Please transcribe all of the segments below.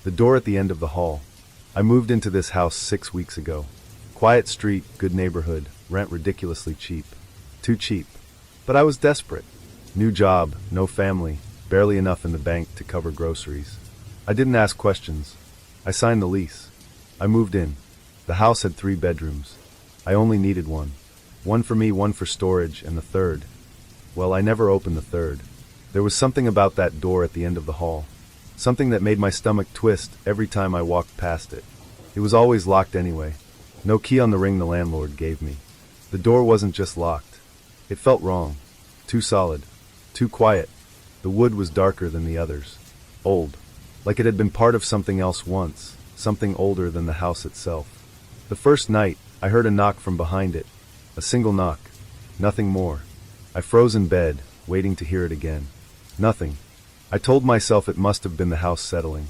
The door at the end of the hall. I moved into this house 6 weeks ago. Quiet street, good neighborhood, rent ridiculously cheap. Too cheap. But I was desperate. New job, no family, barely enough in the bank to cover groceries. I didn't ask questions. I signed the lease. I moved in. The house had 3 bedrooms. I only needed one. One for me, one for storage, and the third. Well, I never opened the third. There was something about that door at the end of the hall. Something that made my stomach twist every time I walked past it. It was always locked anyway. No key on the ring the landlord gave me. The door wasn't just locked. It felt wrong. Too solid. Too quiet. The wood was darker than the others. Old. Like it had been part of something else once. Something older than the house itself. The first night, I heard a knock from behind it. A single knock. Nothing more. I froze in bed, waiting to hear it again. Nothing. I told myself it must have been the house settling.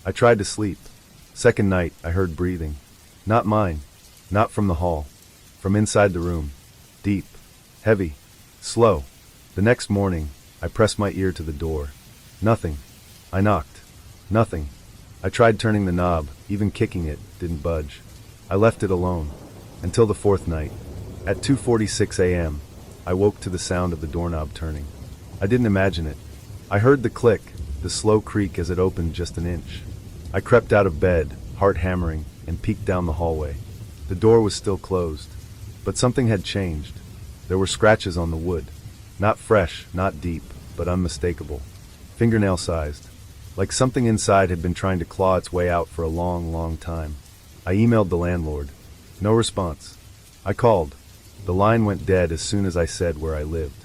I tried to sleep. Second night, I heard breathing. Not mine. Not from the hall. From inside the room. Deep. Heavy. Slow. The next morning, I pressed my ear to the door. Nothing. I knocked. Nothing. I tried turning the knob, even kicking it, didn't budge. I left it alone. Until the 4th night. At 2:46 a.m., I woke to the sound of the doorknob turning. I didn't imagine it. I heard the click, the slow creak as it opened just an inch. I crept out of bed, heart hammering, and peeked down the hallway. The door was still closed. But something had changed. There were scratches on the wood. Not fresh, not deep, but unmistakable. Fingernail-sized. Like something inside had been trying to claw its way out for a long, long time. I emailed the landlord. No response. I called. The line went dead as soon as I said where I lived.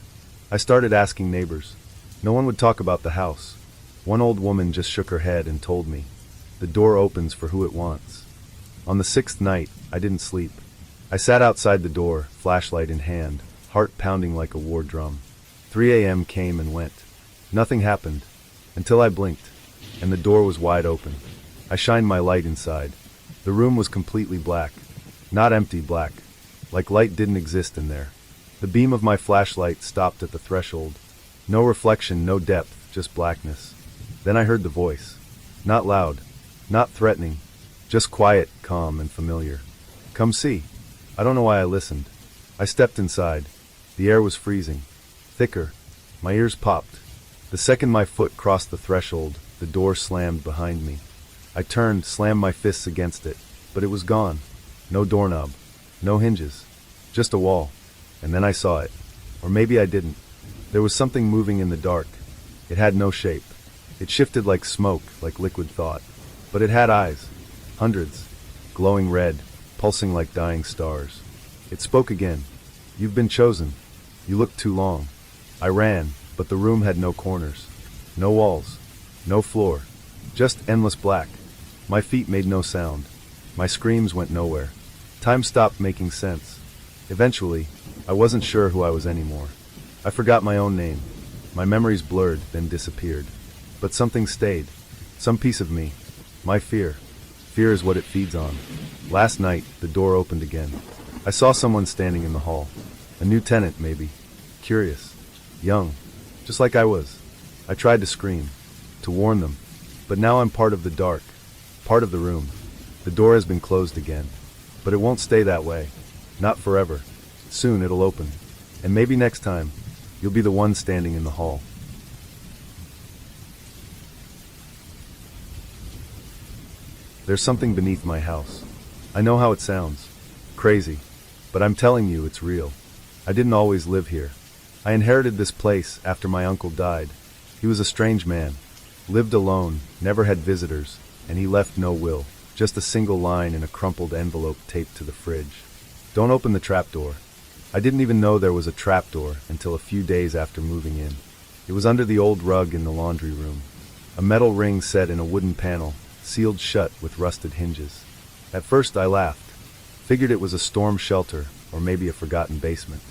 I started asking neighbors. No one would talk about the house. One old woman just shook her head and told me, "The door opens for who it wants." On the 6th night, I didn't sleep. I sat outside the door, flashlight in hand, heart pounding like a war drum. 3 a.m. came and went. Nothing happened, until I blinked, and the door was wide open. I shined my light inside. The room was completely black. Not empty black. Like light didn't exist in there. The beam of my flashlight stopped at the threshold. No reflection, no depth, just blackness. Then I heard the voice. Not loud. Not threatening. Just quiet, calm, and familiar. "Come see." I don't know why I listened. I stepped inside. The air was freezing. Thicker. My ears popped. The second my foot crossed the threshold, the door slammed behind me. I turned, slammed my fists against it, but it was gone. No doorknob. No hinges. Just a wall. And then I saw it. Or maybe I didn't. There was something moving in the dark. It had no shape. It shifted like smoke, like liquid thought. But it had eyes. Hundreds. Glowing red, pulsing like dying stars. It spoke again. "You've been chosen. You looked too long." I ran, but the room had no corners. No walls. No floor. Just endless black. My feet made no sound. My screams went nowhere. Time stopped making sense. Eventually, I wasn't sure who I was anymore. I forgot my own name. My memories blurred, then disappeared. But something stayed. Some piece of me. My fear. Fear is what it feeds on. Last night, the door opened again. I saw someone standing in the hall. A new tenant, maybe. Curious. Young. Just like I was. I tried to scream. To warn them. But now I'm part of the dark. Part of the room. The door has been closed again. But it won't stay that way. Not forever. Soon it'll open. And maybe next time, you'll be the one standing in the hall. There's something beneath my house. I know how it sounds. Crazy. But I'm telling you, it's real. I didn't always live here. I inherited this place after my uncle died. He was a strange man. Lived alone, never had visitors, and he left no will. Just a single line in a crumpled envelope taped to the fridge. "Don't open the trapdoor." I didn't even know there was a trapdoor until a few days after moving in. It was under the old rug in the laundry room. A metal ring set in a wooden panel, sealed shut with rusted hinges. At first I laughed. Figured it was a storm shelter, or maybe a forgotten basement.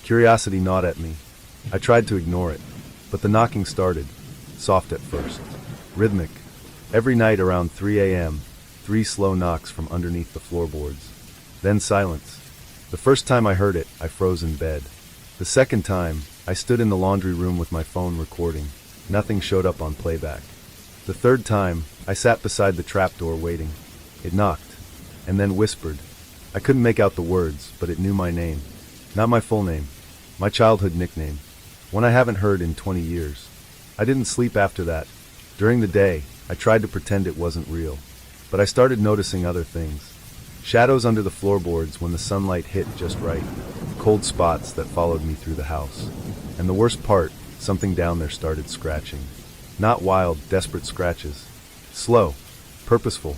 Curiosity gnawed at me. I tried to ignore it, but the knocking started. Soft at first. Rhythmic. Every night around 3 a.m., 3 slow knocks from underneath the floorboards. Then silence. The first time I heard it, I froze in bed. The second time, I stood in the laundry room with my phone recording. Nothing showed up on playback. The third time, I sat beside the trapdoor waiting. It knocked, and then whispered. I couldn't make out the words, but it knew my name. Not my full name. My childhood nickname. One I haven't heard in 20 years. I didn't sleep after that. During the day, I tried to pretend it wasn't real. But I started noticing other things. Shadows under the floorboards when the sunlight hit just right. Cold spots that followed me through the house. And the worst part, something down there started scratching. Not wild, desperate scratches. Slow, purposeful,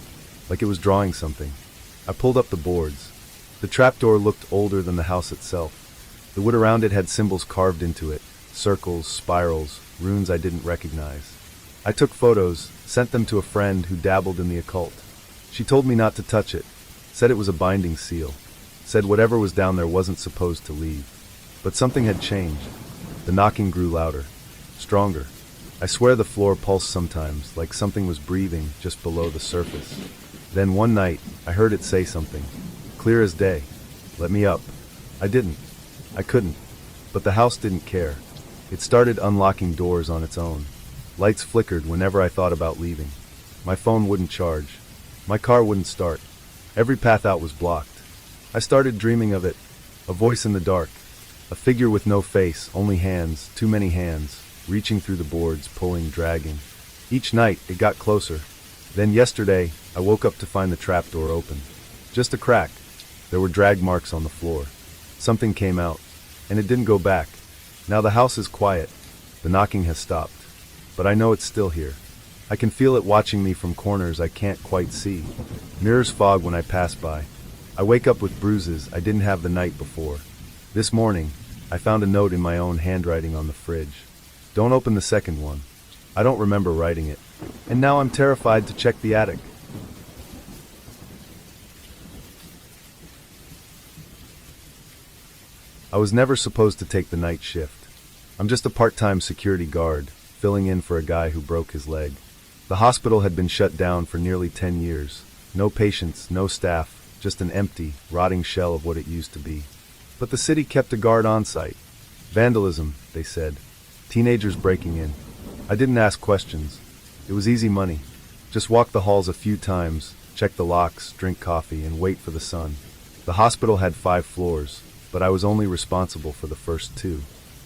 like it was drawing something. I pulled up the boards. The trapdoor looked older than the house itself. The wood around it had symbols carved into it, circles, spirals, runes I didn't recognize. I took photos, sent them to a friend who dabbled in the occult. She told me not to touch it, said it was a binding seal, said whatever was down there wasn't supposed to leave. But something had changed. The knocking grew louder, stronger. I swear the floor pulsed sometimes, like something was breathing just below the surface. Then one night, I heard it say something, clear as day. Let me up. I didn't. I couldn't. But the house didn't care. It started unlocking doors on its own. Lights flickered whenever I thought about leaving. My phone wouldn't charge. My car wouldn't start. Every path out was blocked. I started dreaming of it. A voice in the dark. A figure with no face, only hands, too many hands, reaching through the boards, pulling, dragging. Each night, it got closer. Then yesterday, I woke up to find the trapdoor open. Just a crack. There were drag marks on the floor. Something came out, and it didn't go back. Now the house is quiet. The knocking has stopped. But I know it's still here. I can feel it watching me from corners I can't quite see. Mirrors fog when I pass by. I wake up with bruises I didn't have the night before. This morning, I found a note in my own handwriting on the fridge. Don't open the second one. I don't remember writing it. And now I'm terrified to check the attic. I was never supposed to take the night shift. I'm just a part-time security guard, filling in for a guy who broke his leg. The hospital had been shut down for nearly 10 years. No patients, no staff, just an empty, rotting shell of what it used to be. But the city kept a guard on site. Vandalism, they said. Teenagers breaking in. I didn't ask questions. It was easy money. Just walk the halls a few times, check the locks, drink coffee, and wait for the sun. The hospital had 5 floors, but I was only responsible for the first 2.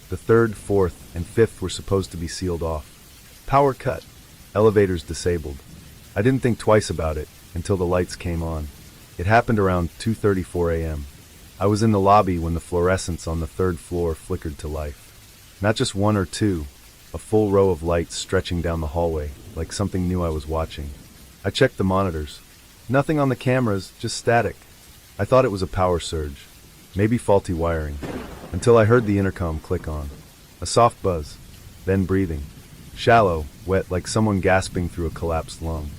The 3rd, 4th, and 5th were supposed to be sealed off. Power cut. Elevators disabled. I didn't think twice about it until the lights came on. It happened around 2:34 a.m. I was in the lobby when the fluorescents on the 3rd floor flickered to life. Not just 1 or 2, a full row of lights stretching down the hallway, like something new I was watching. I checked the monitors. Nothing on the cameras, just static. I thought it was a power surge, maybe faulty wiring, until I heard the intercom click on. A soft buzz, then breathing. Shallow, wet, like someone gasping through a collapsed lung.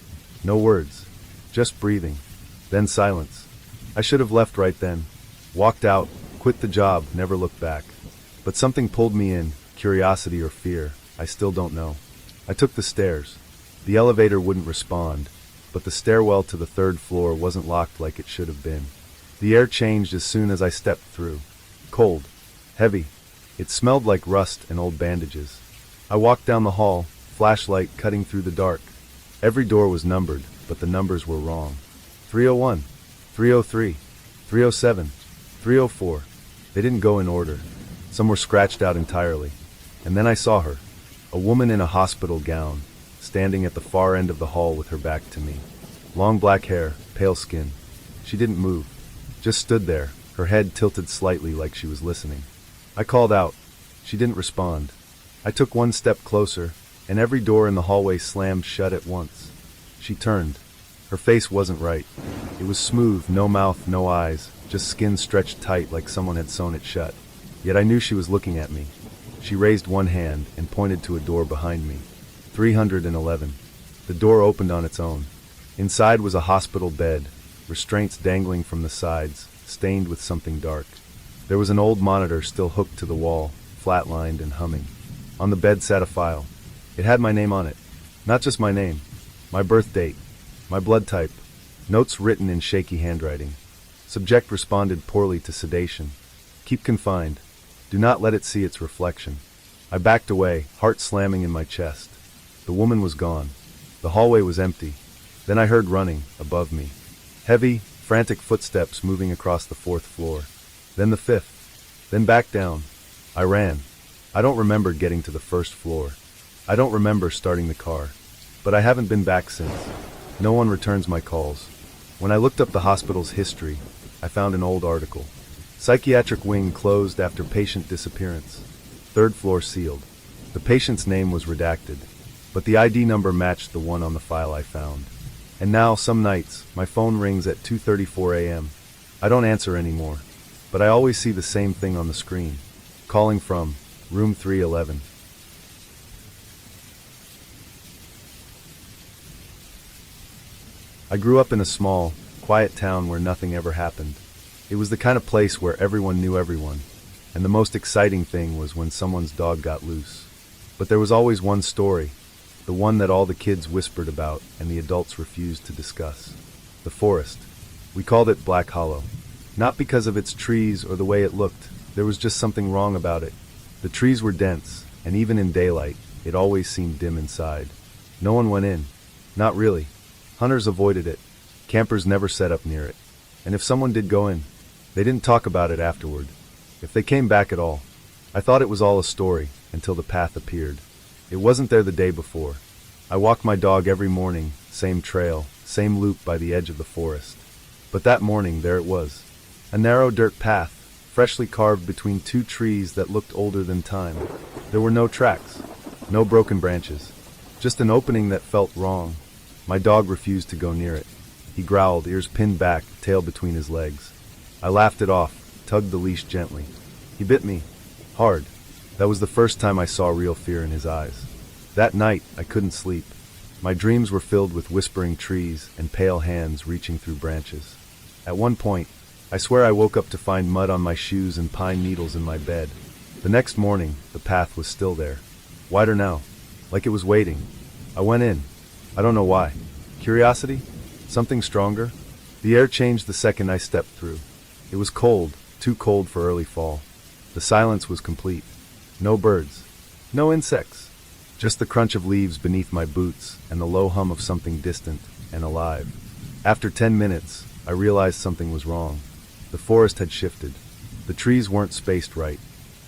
No words, just breathing. Then silence. I should have left right then. Walked out, quit the job, never looked back. But something pulled me in, curiosity or fear, I still don't know. I took the stairs. The elevator wouldn't respond, but the stairwell to the 3rd floor wasn't locked like it should have been. The air changed as soon as I stepped through. Cold. Heavy. It smelled like rust and old bandages. I walked down the hall, flashlight cutting through the dark. Every door was numbered, but the numbers were wrong. 301, 303, 307, 304. They didn't go in order. Some were scratched out entirely. And then I saw her, a woman in a hospital gown, standing at the far end of the hall with her back to me. Long black hair, pale skin. She didn't move, just stood there, her head tilted slightly like she was listening. I called out. She didn't respond. I took 1 step closer, and every door in the hallway slammed shut at once. She turned. Her face wasn't right. It was smooth, no mouth, no eyes, just skin stretched tight like someone had sewn it shut. Yet I knew she was looking at me. She raised one hand and pointed to a door behind me. 311. The door opened on its own. Inside was a hospital bed, restraints dangling from the sides, stained with something dark. There was an old monitor still hooked to the wall, flatlined and humming. On the bed sat a file. It had my name on it. Not just my name. My birth date. My blood type. Notes written in shaky handwriting. Subject responded poorly to sedation. Keep confined. Do not let it see its reflection. I backed away, heart slamming in my chest. The woman was gone. The hallway was empty. Then I heard running, above me. Heavy, frantic footsteps moving across the 4th floor. Then the 5th. Then back down. I ran. I don't remember getting to the 1st floor. I don't remember starting the car. But I haven't been back since. No one returns my calls. When I looked up the hospital's history, I found an old article. Psychiatric wing closed after patient disappearance. 3rd floor sealed. The patient's name was redacted, but the ID number matched the one on the file I found. And now, some nights, my phone rings at 2:34 a.m. I don't answer anymore, but I always see the same thing on the screen. Calling from room 311. I grew up in a small, quiet town where nothing ever happened. It was the kind of place where everyone knew everyone, and the most exciting thing was when someone's dog got loose. But there was always one story, the one that all the kids whispered about and the adults refused to discuss. The forest. We called it Black Hollow. Not because of its trees or the way it looked, there was just something wrong about it. The trees were dense, and even in daylight, it always seemed dim inside. No one went in. Not really. Hunters avoided it. Campers never set up near it. And if someone did go in, they didn't talk about it afterward. If they came back at all. I thought it was all a story, until the path appeared. It wasn't there the day before. I walked my dog every morning, same trail, same loop by the edge of the forest. But that morning, there it was. A narrow dirt path, freshly carved between 2 trees that looked older than time. There were no tracks, no broken branches, just an opening that felt wrong. My dog refused to go near it. He growled, ears pinned back, tail between his legs. I laughed it off, tugged the leash gently. He bit me. Hard. That was the first time I saw real fear in his eyes. That night, I couldn't sleep. My dreams were filled with whispering trees and pale hands reaching through branches. At one point, I swear I woke up to find mud on my shoes and pine needles in my bed. The next morning, the path was still there. Wider now, like it was waiting. I went in. I don't know why. Curiosity? Something stronger? The air changed the second I stepped through. It was cold, too cold for early fall. The silence was complete. No birds. No insects. Just the crunch of leaves beneath my boots and the low hum of something distant and alive. After 10 minutes, I realized something was wrong. The forest had shifted. The trees weren't spaced right.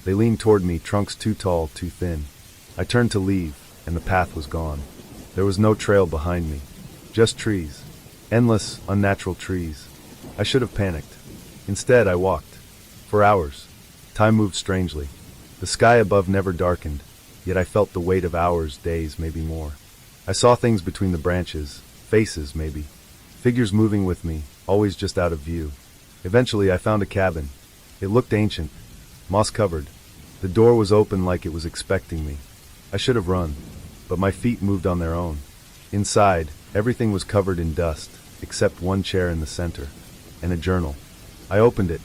They leaned toward me, trunks too tall, too thin. I turned to leave, and the path was gone. There was no trail behind me. Just trees. Endless, unnatural trees. I should have panicked. Instead, I walked. For hours. Time moved strangely. The sky above never darkened, yet I felt the weight of hours, days, maybe more. I saw things between the branches, faces maybe. Figures moving with me, always just out of view. Eventually I found a cabin. It looked ancient, moss-covered. The door was open like it was expecting me. I should have run, but my feet moved on their own. Inside, everything was covered in dust, except one chair in the center, and a journal. I opened it.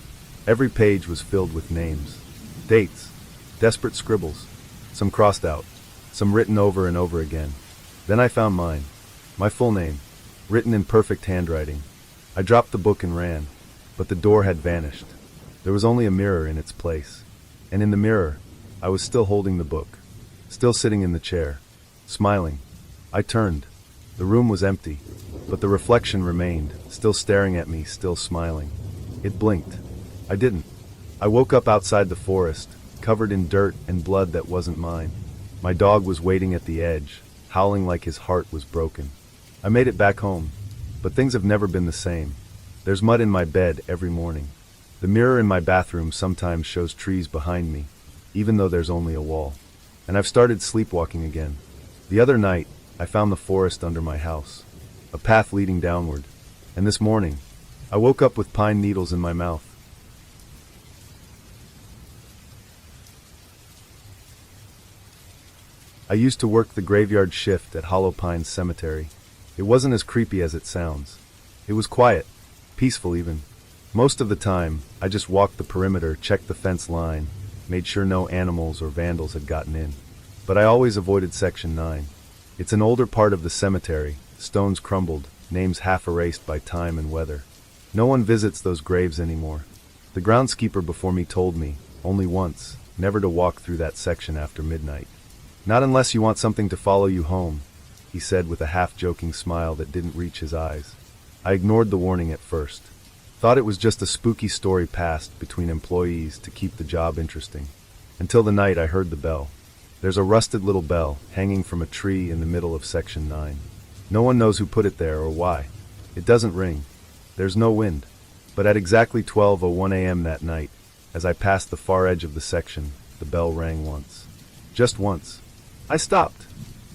Every page was filled with names, dates, desperate scribbles, some crossed out, some written over and over again. Then I found mine, my full name, written in perfect handwriting. I dropped the book and ran, but the door had vanished. There was only a mirror in its place, and in the mirror, I was still holding the book, still sitting in the chair, smiling. I turned. The room was empty, but the reflection remained, still staring at me, still smiling. It blinked. I didn't. I woke up outside the forest, covered in dirt and blood that wasn't mine. My dog was waiting at the edge, howling like his heart was broken. I made it back home, but things have never been the same. There's mud in my bed every morning. The mirror in my bathroom sometimes shows trees behind me, even though there's only a wall. And I've started sleepwalking again. The other night, I found the forest under my house, a path leading downward. And this morning, I woke up with pine needles in my mouth. I used to work the graveyard shift at Hollow Pines Cemetery. It wasn't as creepy as it sounds. It was quiet, peaceful even. Most of the time, I just walked the perimeter, checked the fence line, made sure no animals or vandals had gotten in. But I always avoided Section 9. It's an older part of the cemetery, stones crumbled, names half erased by time and weather. No one visits those graves anymore. The groundskeeper before me told me, only once, never to walk through that section after midnight. Not unless you want something to follow you home. he said with a half-joking smile that didn't reach his eyes. I ignored the warning at first. Thought it was just a spooky story passed between employees to keep the job interesting. Until the night I heard the bell. There's a rusted little bell hanging from a tree in the middle of Section 9. No one knows who put it there or why. It doesn't ring. There's no wind. But at exactly 12:01 a.m. that night, as I passed the far edge of the section, the bell rang once. Just once. I stopped.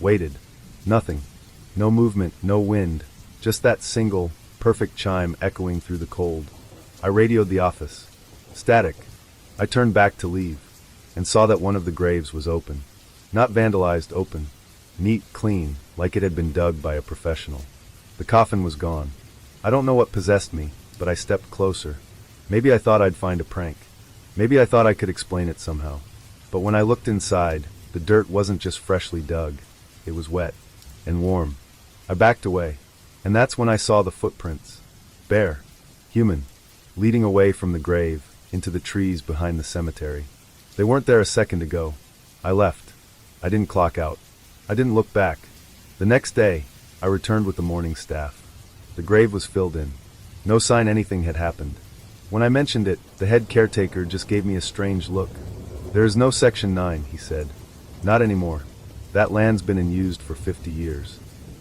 Waited. Nothing. No movement, no wind. Just that single, perfect chime echoing through the cold. I radioed the office. Static. I turned back to leave, and saw that one of the graves was open. Not vandalized, open. Neat, clean, like it had been dug by a professional. The coffin was gone. I don't know what possessed me, but I stepped closer. Maybe I thought I'd find a prank. Maybe I thought I could explain it somehow. But when I looked inside, the dirt wasn't just freshly dug. It was wet and warm. I backed away, and that's when I saw the footprints. Bare, human, leading away from the grave into the trees behind the cemetery. They weren't there a second ago. I left. I didn't clock out. I didn't look back. The next day, I returned with the morning staff. The grave was filled in. No sign anything had happened. When I mentioned it, the head caretaker just gave me a strange look. There is no Section 9, he said. Not anymore. That land's been unused for 50 years.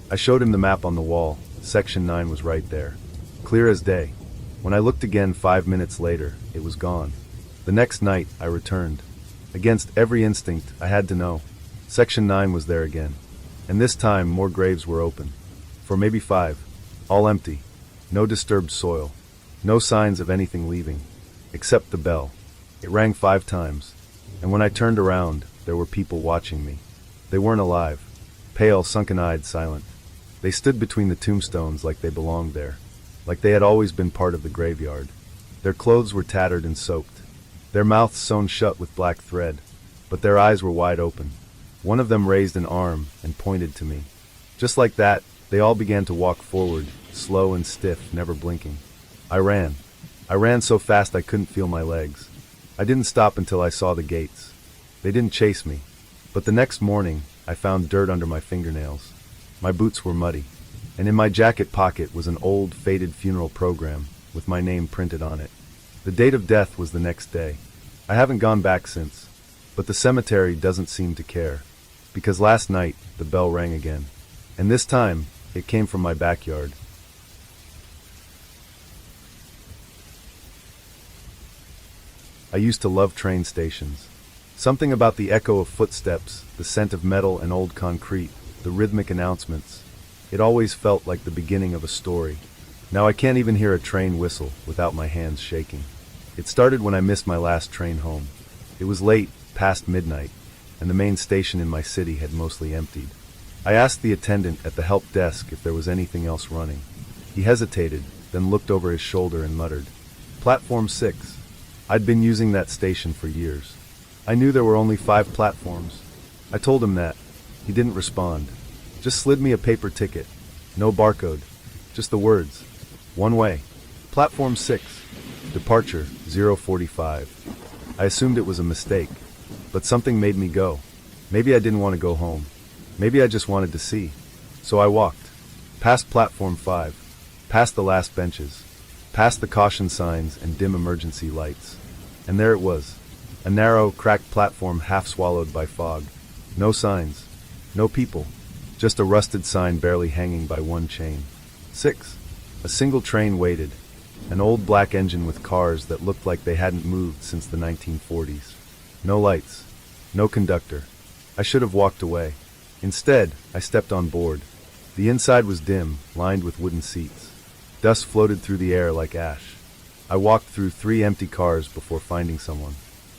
I showed him the map on the wall. Section 9 was right there. Clear as day. When I looked again 5 minutes later, it was gone. The next night, I returned. Against every instinct, I had to know. Section 9 was there again. And this time, more graves were open. For maybe 5. All empty. No disturbed soil. No signs of anything leaving. Except the bell. It rang 5 times. And when I turned around, there were people watching me. They weren't alive. Pale, sunken-eyed, silent. They stood between the tombstones like they belonged there. Like they had always been part of the graveyard. Their clothes were tattered and soaked. Their mouths sewn shut with black thread. But their eyes were wide open. One of them raised an arm and pointed to me. Just like that, they all began to walk forward, slow and stiff, never blinking. I ran. I ran so fast I couldn't feel my legs. I didn't stop until I saw the gates. They didn't chase me. But the next morning, I found dirt under my fingernails. My boots were muddy. And in my jacket pocket was an old, faded funeral program with my name printed on it. The date of death was the next day. I haven't gone back since. But the cemetery doesn't seem to care. Because last night, the bell rang again. And this time, it came from my backyard. I used to love train stations. Something about the echo of footsteps, the scent of metal and old concrete, the rhythmic announcements. It always felt like the beginning of a story. Now I can't even hear a train whistle without my hands shaking. It started when I missed my last train home. It was late, past midnight, and the main station in my city had mostly emptied. I asked the attendant at the help desk if there was anything else running. He hesitated, then looked over his shoulder and muttered, "Platform 6. I'd been using that station for years. I knew there were only 5 platforms. I told him that. He didn't respond. Just slid me a paper ticket. No barcode. Just the words. One way. Platform 6. Departure 045. I assumed it was a mistake. But something made me go. Maybe I didn't want to go home. Maybe I just wanted to see. So I walked. Past platform 5. Past the last benches. Past the caution signs and dim emergency lights. And there it was. A narrow, cracked platform half swallowed by fog. No signs. No people. Just a rusted sign barely hanging by one chain. 6. A single train waited. An old black engine with cars that looked like they hadn't moved since the 1940s. No lights. No conductor. I should have walked away. Instead, I stepped on board. The inside was dim, lined with wooden seats. Dust floated through the air like ash. I walked through 3 empty cars before finding someone.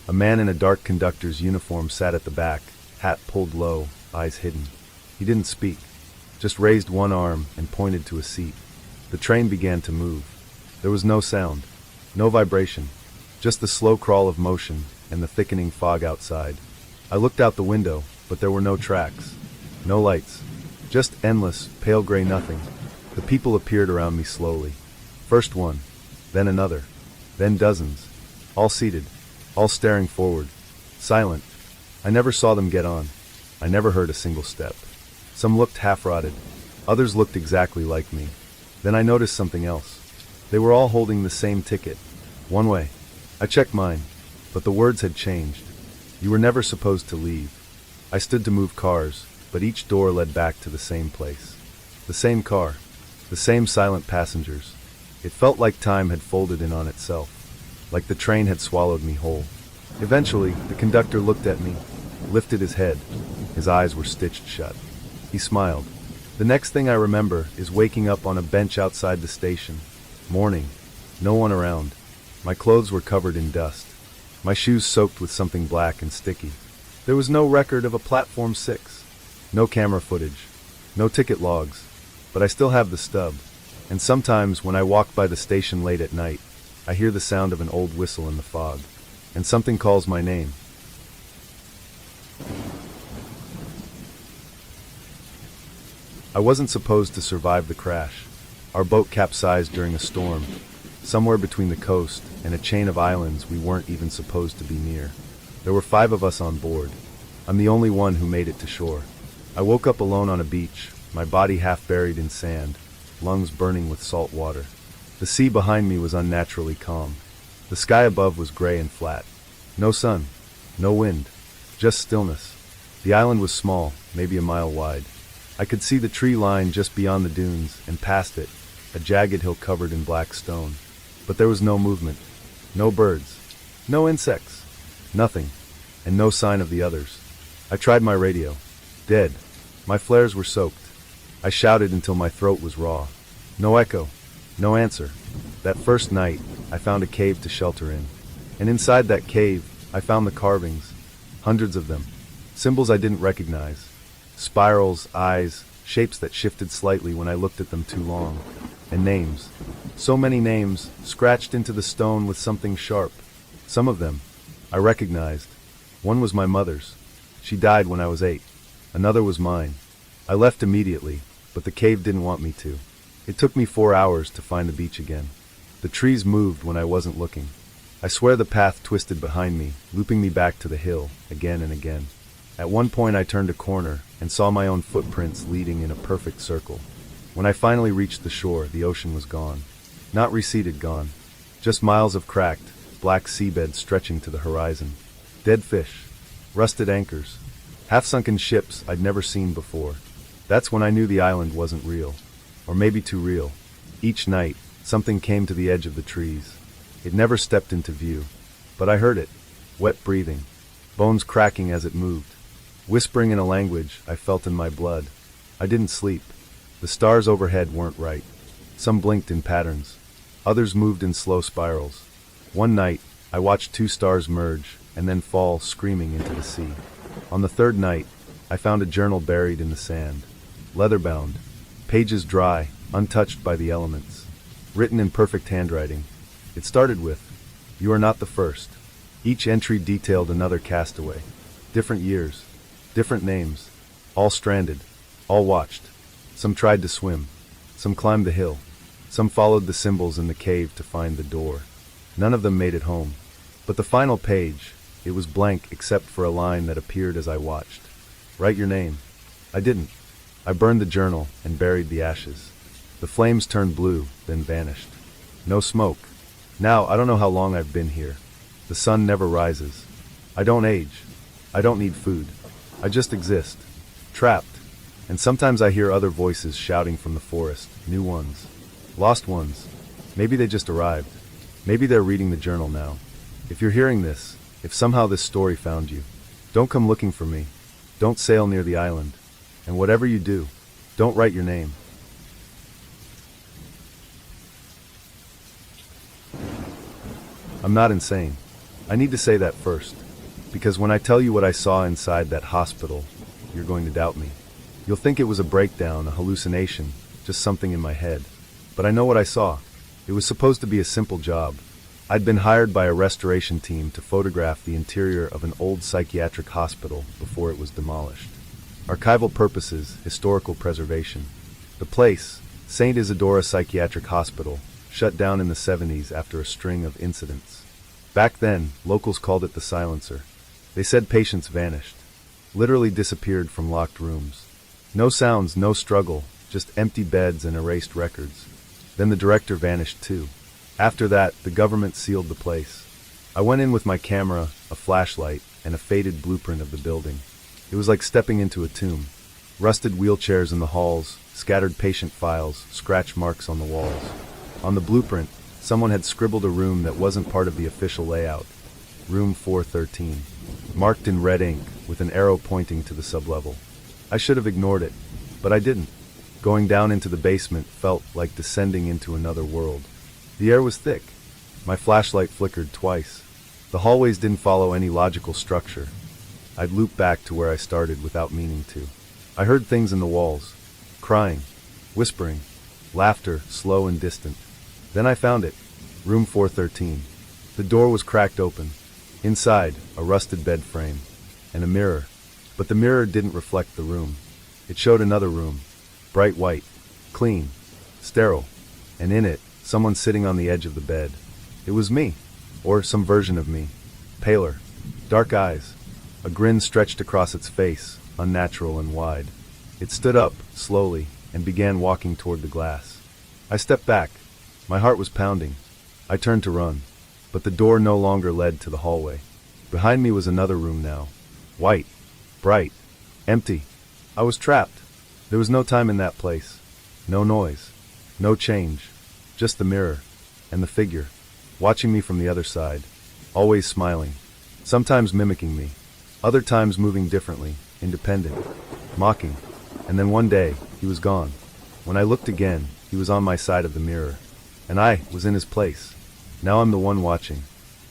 A man in a dark conductor's uniform sat at the back, hat pulled low, eyes hidden. He didn't speak, just raised one arm and pointed to a seat. The train began to move. There was no sound, no vibration, just the slow crawl of motion and the thickening fog outside. I looked out the window, but there were no tracks, no lights, just endless, pale gray nothing. The people appeared around me slowly. First one, then another, then dozens, all seated, all staring forward, silent. I never saw them get on. I never heard a single step. Some looked half-rotted. Others looked exactly like me. Then I noticed something else. They were all holding the same ticket. One way. I checked mine, but the words had changed. You were never supposed to leave. I stood to move cars, but each door led back to the same place. The same car. The same silent passengers. It felt like time had folded in on itself. Like the train had swallowed me whole. Eventually, the conductor looked at me, lifted his head. His eyes were stitched shut. He smiled. The next thing I remember is waking up on a bench outside the station. Morning. No one around. My clothes were covered in dust. My shoes soaked with something black and sticky. There was no record of a Platform 6. No camera footage. No ticket logs. But I still have the stub. And sometimes when I walk by the station late at night, I hear the sound of an old whistle in the fog. And something calls my name. I wasn't supposed to survive the crash. Our boat capsized during a storm, somewhere between the coast and a chain of islands we weren't even supposed to be near. There were 5 of us on board. I'm the only one who made it to shore. I woke up alone on a beach, my body half buried in sand, lungs burning with salt water. The sea behind me was unnaturally calm. The sky above was gray and flat. No sun, no wind, just stillness. The island was small, maybe a mile wide. I could see the tree line just beyond the dunes, and past it, a jagged hill covered in black stone. But there was no movement, no birds, no insects, nothing, and no sign of the others. I tried my radio. Dead. My flares were soaked. I shouted until my throat was raw. No echo, no answer. That first night, I found a cave to shelter in. And inside that cave, I found the carvings, hundreds of them, symbols I didn't recognize. Spirals, eyes, shapes that shifted slightly when I looked at them too long. And names. So many names, scratched into the stone with something sharp. Some of them, I recognized. One was my mother's. She died when I was 8. Another was mine. I left immediately, but the cave didn't want me to. It took me 4 hours to find the beach again. The trees moved when I wasn't looking. I swear the path twisted behind me, looping me back to the hill, again and again. At one point I turned a corner and saw my own footprints leading in a perfect circle. When I finally reached the shore, the ocean was gone. Not receded, gone. Just miles of cracked, black seabed stretching to the horizon. Dead fish. Rusted anchors. Half-sunken ships I'd never seen before. That's when I knew the island wasn't real. Or maybe too real. Each night, something came to the edge of the trees. It never stepped into view. But I heard it. Wet breathing. Bones cracking as it moved. Whispering in a language I felt in my blood. I didn't sleep. The stars overhead weren't right. Some blinked in patterns. Others moved in slow spirals. One night, I watched 2 stars merge and then fall screaming into the sea. On the 3rd night, I found a journal buried in the sand. Leather-bound. Pages dry, untouched by the elements. Written in perfect handwriting. It started with, "You are not the first." Each entry detailed another castaway. Different years. Different names. All stranded. All watched. Some tried to swim. Some climbed the hill. Some followed the symbols in the cave to find the door. None of them made it home. But the final page, it was blank except for a line that appeared as I watched. "Write your name." I didn't. I burned the journal and buried the ashes. The flames turned blue, then vanished. No smoke. Now, I don't know how long I've been here. The sun never rises. I don't age. I don't need food. I just exist. Trapped. And sometimes I hear other voices shouting from the forest, new ones. Lost ones. Maybe they just arrived. Maybe they're reading the journal now. If you're hearing this, if somehow this story found you, don't come looking for me. Don't sail near the island. And whatever you do, don't write your name. I'm not insane. I need to say that first. Because when I tell you what I saw inside that hospital, you're going to doubt me. You'll think it was a breakdown, a hallucination, just something in my head. But I know what I saw. It was supposed to be a simple job. I'd been hired by a restoration team to photograph the interior of an old psychiatric hospital before it was demolished. Archival purposes, historical preservation. The place, St. Isidora Psychiatric Hospital, shut down in the 70s after a string of incidents. Back then, locals called it the silencer. They said patients vanished, literally disappeared from locked rooms. No sounds, no struggle, just empty beds and erased records. Then the director vanished too. After that, the government sealed the place. I went in with my camera, a flashlight, and a faded blueprint of the building. It was like stepping into a tomb. Rusted wheelchairs in the halls, scattered patient files, scratch marks on the walls. On the blueprint, someone had scribbled a room that wasn't part of the official layout. Room 413. Marked in red ink, with an arrow pointing to the sublevel. I should have ignored it, but I didn't. Going down into the basement felt like descending into another world. The air was thick. My flashlight flickered twice. The hallways didn't follow any logical structure. I'd loop back to where I started without meaning to. I heard things in the walls. Crying, whispering, laughter, slow and distant. Then I found it. Room 413. The door was cracked open. Inside, a rusted bed frame. And a mirror. But the mirror didn't reflect the room. It showed another room. Bright white. Clean. Sterile. And in it, someone sitting on the edge of the bed. It was me. Or some version of me. Paler. Dark eyes. A grin stretched across its face, unnatural and wide. It stood up, slowly, and began walking toward the glass. I stepped back. My heart was pounding. I turned to run. But the door no longer led to the hallway. Behind me was another room now. White. Bright. Empty. I was trapped. There was no time in that place. No noise. No change. Just the mirror. And the figure. Watching me from the other side. Always smiling. Sometimes mimicking me. Other times moving differently. Independent. Mocking. And then one day, he was gone. When I looked again, he was on my side of the mirror. And I was in his place. Now I'm the one watching.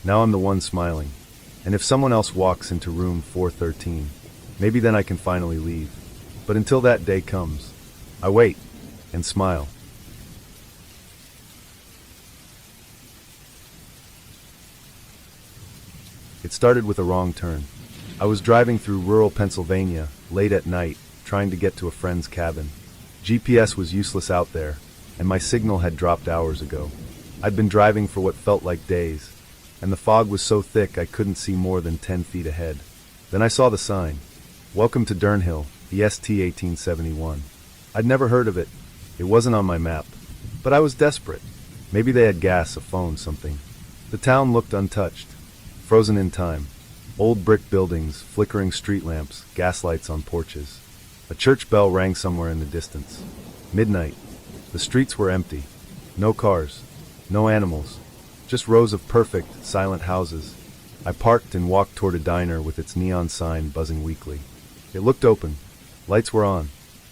Now I'm the one smiling. And if someone else walks into room 413, maybe then I can finally leave. But until that day comes, I wait and smile. It started with a wrong turn. I was driving through rural Pennsylvania, late at night, trying to get to a friend's cabin. GPS was useless out there, and my signal had dropped hours ago. I'd been driving for what felt like days, and the fog was so thick I couldn't see more than 10 feet ahead. Then I saw the sign. Welcome to Durnhill, EST 1871. I'd never heard of it. It wasn't on my map. But I was desperate. Maybe they had gas, a phone, something. The town looked untouched. Frozen in time. Old brick buildings, flickering street lamps, gaslights on porches. A church bell rang somewhere in the distance. Midnight. The streets were empty. No cars. No animals. Just rows of perfect, silent houses. I parked and walked toward a diner with its neon sign buzzing weakly. It looked open. Lights were on.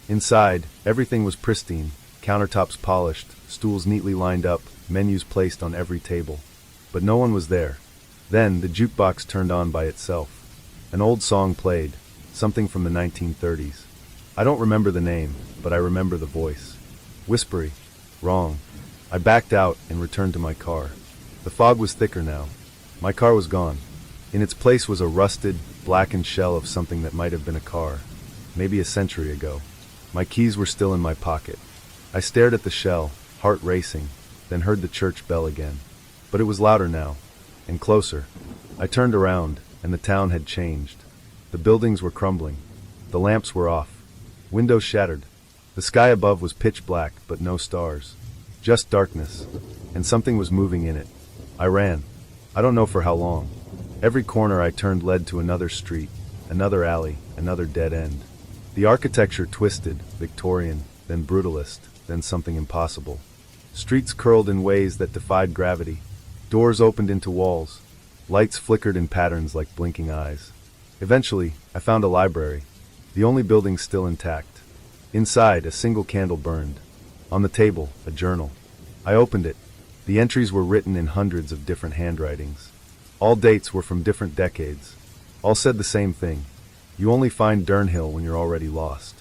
Inside, everything was pristine. Countertops polished, stools neatly lined up, menus placed on every table. But no one was there. Then, the jukebox turned on by itself. An old song played, something from the 1930s. I don't remember the name, but I remember the voice. Whispery. Wrong. I backed out and returned to my car. The fog was thicker now. My car was gone. In its place was a rusted, blackened shell of something that might have been a car. Maybe a century ago. My keys were still in my pocket. I stared at the shell, heart racing, then heard the church bell again. But it was louder now. And closer. I turned around, and the town had changed. The buildings were crumbling. The lamps were off. Windows shattered. The sky above was pitch black, but no stars. Just darkness. And something was moving in it. I ran. I don't know for how long. Every corner I turned led to another street, another alley, another dead end. The architecture twisted, Victorian, then brutalist, then something impossible. Streets curled in ways that defied gravity. Doors opened into walls. Lights flickered in patterns like blinking eyes. Eventually, I found a library, the only building still intact. Inside, a single candle burned. On the table, a journal. I opened it. The entries were written in hundreds of different handwritings. All dates were from different decades. All said the same thing. You only find Durnhill when you're already lost.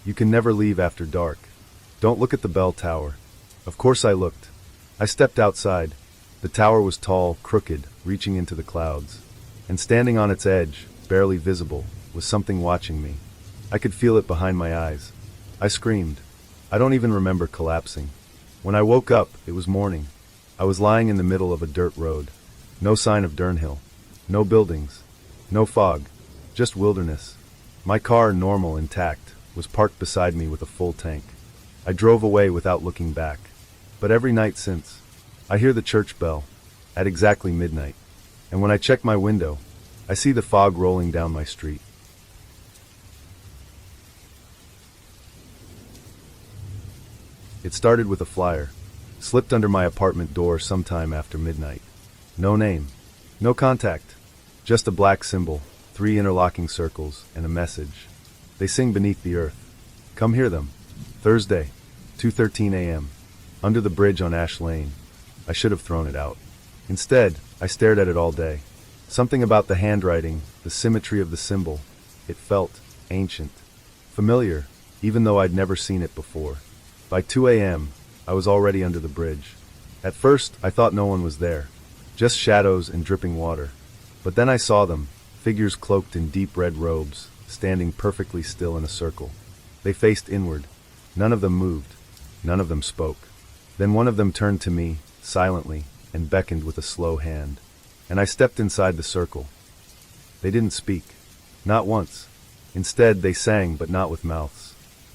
You can never leave after dark. Don't look at the bell tower. Of course I looked. I stepped outside. The tower was tall, crooked, reaching into the clouds. And standing on its edge, barely visible, was something watching me. I could feel it behind my eyes. I screamed. I don't even remember collapsing. When I woke up, it was morning. I was lying in the middle of a dirt road. No sign of Durnhill. No buildings. No fog. Just wilderness. My car normal, intact. was parked beside me with a full tank. I drove away without looking back. But every night since, I hear the church bell at exactly midnight. And when I check my window, I see the fog rolling down my street. It started with a flyer, slipped under my apartment door sometime after midnight. No name, no contact, just a black symbol, 3 interlocking circles, and a message. They sing beneath the earth. Come hear them. Thursday, 2:13 a.m. Under the bridge on Ash Lane. I should have thrown it out. Instead, I stared at it all day. Something about the handwriting, the symmetry of the symbol. It felt ancient, familiar, even though I'd never seen it before. By 2 a.m., I was already under the bridge. At first, I thought no one was there, just shadows and dripping water. But then I saw them, figures cloaked in deep red robes, standing perfectly still in a circle. They faced inward. None of them moved. None of them spoke. Then one of them turned to me, silently, and beckoned with a slow hand. And I stepped inside the circle. They didn't speak. Not once. Instead, they sang, but not with mouths.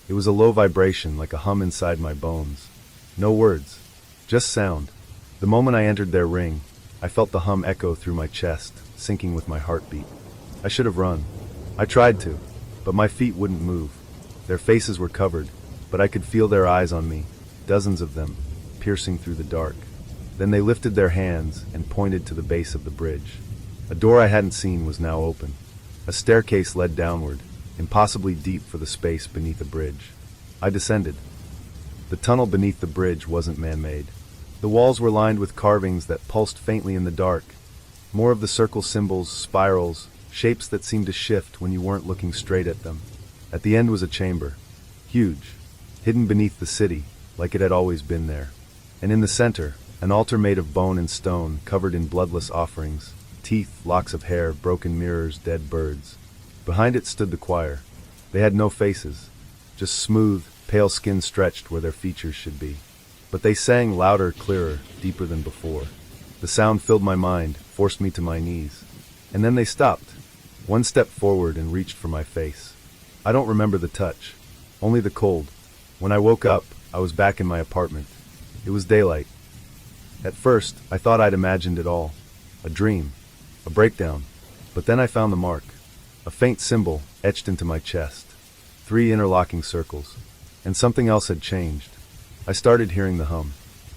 It was a low vibration, like a hum inside my bones. No words. Just sound. The moment I entered their ring, I felt the hum echo through my chest, syncing with my heartbeat. I should have run. I tried to, but my feet wouldn't move. Their faces were covered, but I could feel their eyes on me, dozens of them, piercing through the dark. Then they lifted their hands and pointed to the base of the bridge. A door I hadn't seen was now open. A staircase led downward, impossibly deep for the space beneath a bridge. I descended. The tunnel beneath the bridge wasn't man-made. The walls were lined with carvings that pulsed faintly in the dark. More of the circle symbols, spirals, shapes that seemed to shift when you weren't looking straight at them. At the end was a chamber, huge, hidden beneath the city, like it had always been there. And in the center, an altar made of bone and stone, covered in bloodless offerings, teeth, locks of hair, broken mirrors, dead birds. Behind it stood the choir. They had no faces, just smooth, pale skin stretched where their features should be. But they sang louder, clearer, deeper than before. The sound filled my mind, forced me to my knees. And then they stopped. One stepped forward and reached for my face. I don't remember the touch, only the cold. When I woke up, I was back in my apartment. It was daylight. At first, I thought I'd imagined it all. A dream, a breakdown. But then I found the mark. A faint symbol etched into my chest. 3 interlocking circles. And something else had changed. I started hearing the hum,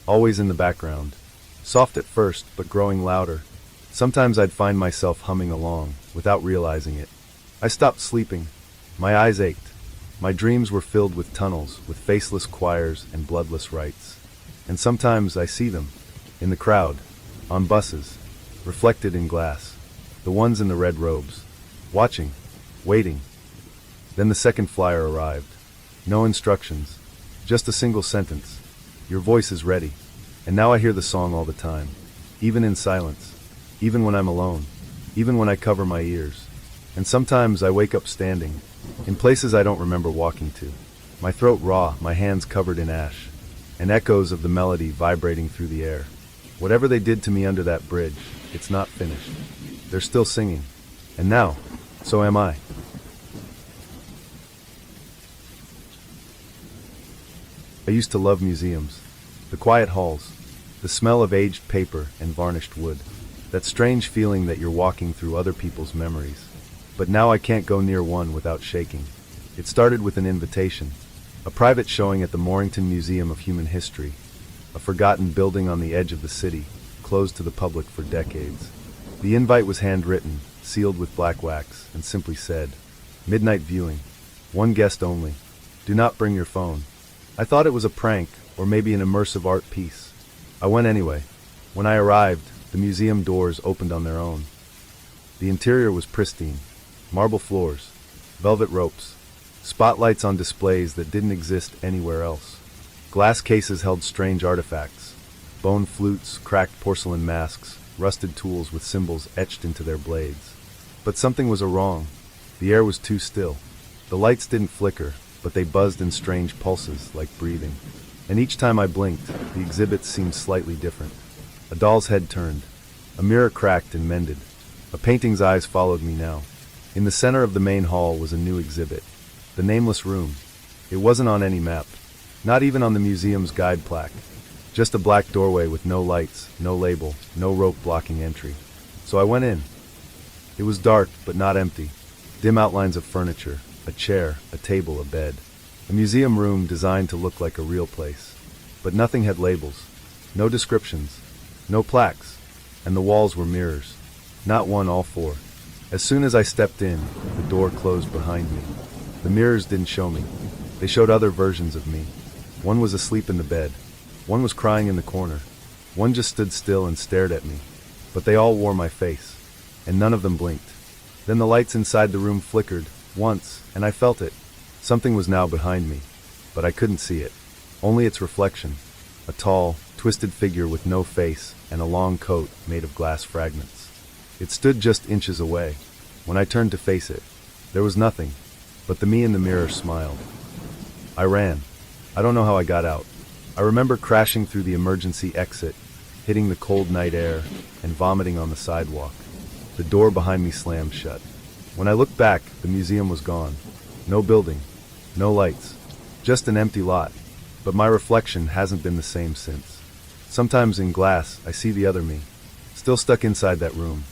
always in the background. Soft at first, but growing louder. Sometimes I'd find myself humming along, without realizing it. I stopped sleeping. My eyes ached. My dreams were filled with tunnels, with faceless choirs and bloodless rites. And sometimes I see them, in the crowd, on buses, reflected in glass. The ones in the red robes, watching, waiting. Then the second flyer arrived. No instructions, just a single sentence. Your voice is ready. And now I hear the song all the time, even in silence, even when I'm alone, even when I cover my ears. And sometimes I wake up standing, in places I don't remember walking to, my throat raw, my hands covered in ash, and echoes of the melody vibrating through the air. Whatever they did to me under that bridge, it's not finished. They're still singing. And now, so am I. I used to love museums. The quiet halls, the smell of aged paper and varnished wood, that strange feeling that you're walking through other people's memories. But now I can't go near one without shaking. It started with an invitation, a private showing at the Morrington Museum of Human History, a forgotten building on the edge of the city, closed to the public for decades. The invite was handwritten, sealed with black wax, and simply said, "Midnight viewing. One guest only. Do not bring your phone." I thought it was a prank, or maybe an immersive art piece. I went anyway. When I arrived, the museum doors opened on their own. The interior was pristine. Marble floors, velvet ropes, spotlights on displays that didn't exist anywhere else. Glass cases held strange artifacts, bone flutes, cracked porcelain masks, rusted tools with symbols etched into their blades. But something was wrong. The air was too still. The lights didn't flicker, but they buzzed in strange pulses, like breathing. And each time I blinked, the exhibits seemed slightly different. A doll's head turned. A mirror cracked and mended. A painting's eyes followed me now. In the center of the main hall was a new exhibit. The nameless room. It wasn't on any map. Not even on the museum's guide plaque. Just a black doorway with no lights, no label, no rope blocking entry. So I went in. It was dark, but not empty. Dim outlines of furniture, a chair, a table, a bed. A museum room designed to look like a real place. But nothing had labels. No descriptions. No plaques. And the walls were mirrors. Not one, all four. As soon as I stepped in, the door closed behind me. The mirrors didn't show me. They showed other versions of me. One was asleep in the bed. One was crying in the corner. One just stood still and stared at me. But they all wore my face. And none of them blinked. Then the lights inside the room flickered, once, and I felt it. Something was now behind me. But I couldn't see it. Only its reflection. A tall, twisted figure with no face and a long coat made of glass fragments. It stood just inches away. When I turned to face it, there was nothing. But the me in the mirror smiled. I ran. I don't know how I got out. I remember crashing through the emergency exit, hitting the cold night air, and vomiting on the sidewalk. The door behind me slammed shut. When I looked back, the museum was gone. No building. No lights. Just an empty lot. But my reflection hasn't been the same since. Sometimes in glass, I see the other me. Still stuck inside that room.